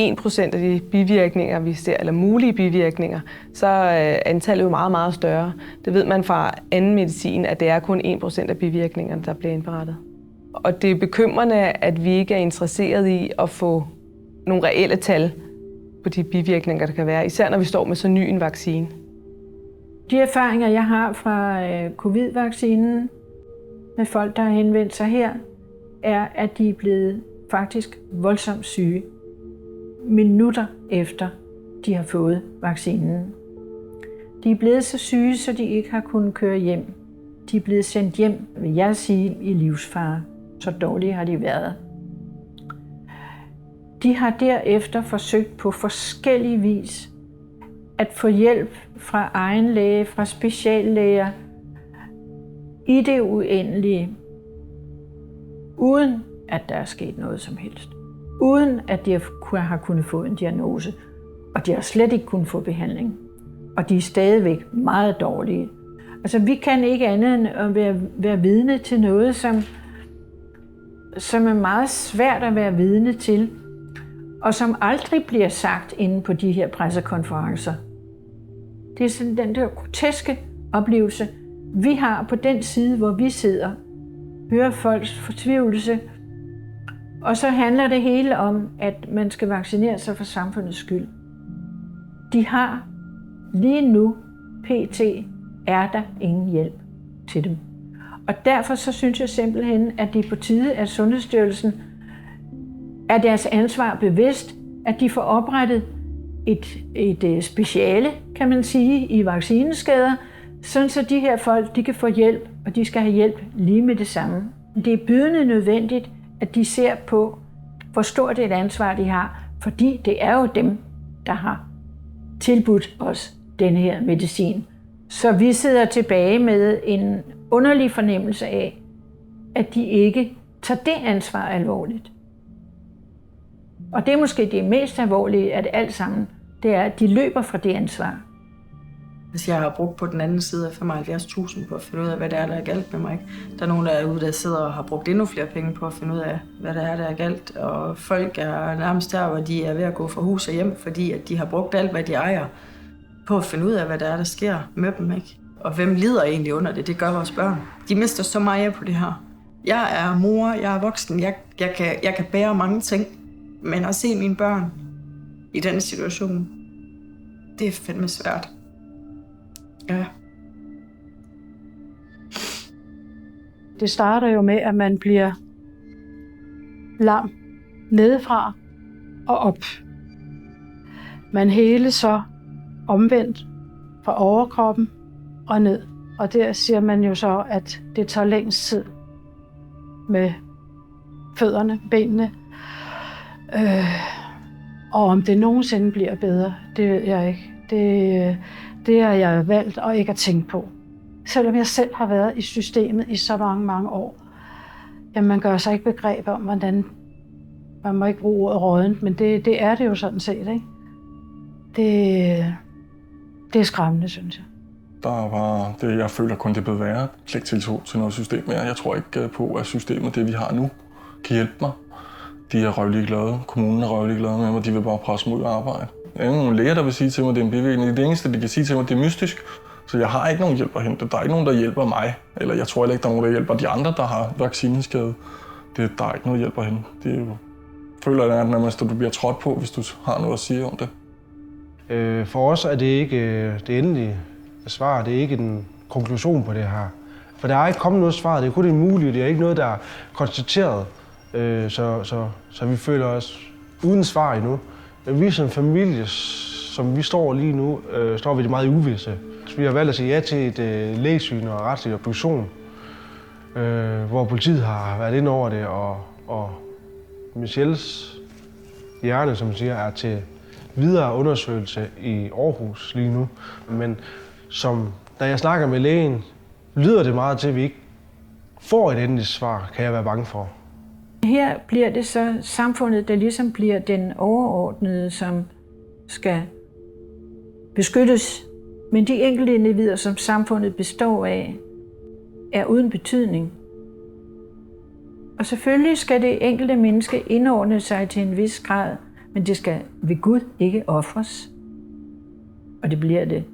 1% af de bivirkninger, vi ser, eller mulige bivirkninger, så er antallet jo meget, meget større. Det ved man fra anden medicin, at det er kun 1% af bivirkningerne, der bliver indberettet. Og det er bekymrende, at vi ikke er interesseret i at få nogle reelle tal på de bivirkninger, der kan være, især når vi står med så ny en vaccine. De erfaringer, jeg har fra covid-vaccinen med folk, der har henvendt sig her, er, at de er blevet faktisk voldsomt syge minutter efter, de har fået vaccinen. De er blevet så syge, så de ikke har kunnet køre hjem. De er blevet sendt hjem, vil jeg sige, i livsfare. Så dårlige har de været. De har derefter forsøgt på forskellige vis at få hjælp fra egen læge, fra speciallæger, i det uendelige, uden at der er sket noget som helst. Uden at de har kunnet få en diagnose, og de har slet ikke kunnet få behandling. Og de er stadigvæk meget dårlige. Altså, vi kan ikke andet end at være vidne til noget, som er meget svært at være vidne til, og som aldrig bliver sagt inde på de her pressekonferencer. Det er sådan den der groteske oplevelse, vi har på den side, hvor vi sidder, hører folks fortvivlelse, og så handler det hele om, at man skal vaccinere sig for samfundets skyld. De har lige nu, pt. Er der ingen hjælp til dem. Og derfor så synes jeg simpelthen, at det er på tide, at Sundhedsstyrelsen er deres ansvar bevidst, at de får oprettet et speciale, kan man sige, i vaccineskader, sådan så de her folk, de kan få hjælp, og de skal have hjælp lige med det samme. Det er bydende nødvendigt, at de ser på, hvor stort et ansvar de har, fordi det er jo dem, der har tilbudt os denne her medicin. Så vi sidder tilbage med en underlig fornemmelse af, at de ikke tager det ansvar alvorligt. Og det er måske det mest alvorlige af det alt sammen, det er, at de løber fra det ansvar. Hvis jeg har brugt på den anden side af 75.000 på at finde ud af, hvad det er, der er galt med mig. Der er nogen derude, der sidder og har brugt endnu flere penge på at finde ud af, hvad det er, der er galt. Og folk er nærmest der, hvor de er ved at gå fra hus og hjem, fordi at de har brugt alt, hvad de ejer, på at finde ud af, hvad det er, der sker med dem, ikke? Og hvem lider egentlig under det? Det gør vores børn. De mister så meget på det her. Jeg er mor, jeg er voksen, jeg kan bære mange ting. Men at se mine børn i den situation, det er fandme svært. Ja. Det starter jo med, at man bliver lam nedefra og op. Man hele så omvendt fra overkroppen og ned. Og der siger man jo så, at det tager længst tid med fødderne, benene. Og om det nogensinde bliver bedre, det ved jeg ikke. Det har jeg valgt at ikke at tænke på. Selvom jeg selv har været i systemet i så mange år. Jamen, man gør sig ikke begreb om, hvordan man må ikke bruge ordet rådent, men det er det jo sådan set, ikke? Det er skræmmende, synes jeg. Der var det, jeg føler kun, det blev værre. Slet tiltro til noget system mere. Jeg tror ikke på, at systemet, det vi har nu, kan hjælpe mig. De er røvlig glade. Kommunen er røvlig glade med mig. De vil bare presse mig ud af arbejde. Der er ikke nogen læger, der vil sige til mig, at det er en bivirkning. Det eneste, de kan sige til mig, det er mystisk. Så jeg har ikke nogen hjælp at hente. Der er ikke nogen, der hjælper mig. Eller jeg tror heller ikke, der er nogen, der hjælper de andre, der har vaccineskade. Der er ikke noget hjælp at hente. Det er jo, føler jeg nærmest, at du bliver trådt på, hvis du har noget at sige om det. For os er det ikke det endelige svar. Det er ikke en konklusion på det her. For der er ikke kommet noget svar. Det er kun det mulige. Det er ikke noget, der er konstateret. Så vi føler os uden svar endnu. Vi som familie, som vi står lige nu, står vi meget i uvisse. Vi har valgt at sige ja til et lægesyn og retslig obduktion, hvor politiet har været inde over det, og Michelles hjerne, som man siger, er til videre undersøgelse i Aarhus lige nu. Men da jeg snakker med lægen, lyder det meget til, at vi ikke får et endeligt svar, kan jeg være bange for. Her bliver det så samfundet, der ligesom bliver den overordnede, som skal beskyttes. Men de enkelte individer, som samfundet består af, er uden betydning. Og selvfølgelig skal det enkelte menneske indordne sig til en vis grad, men det skal ved Gud ikke ofres. Og det bliver det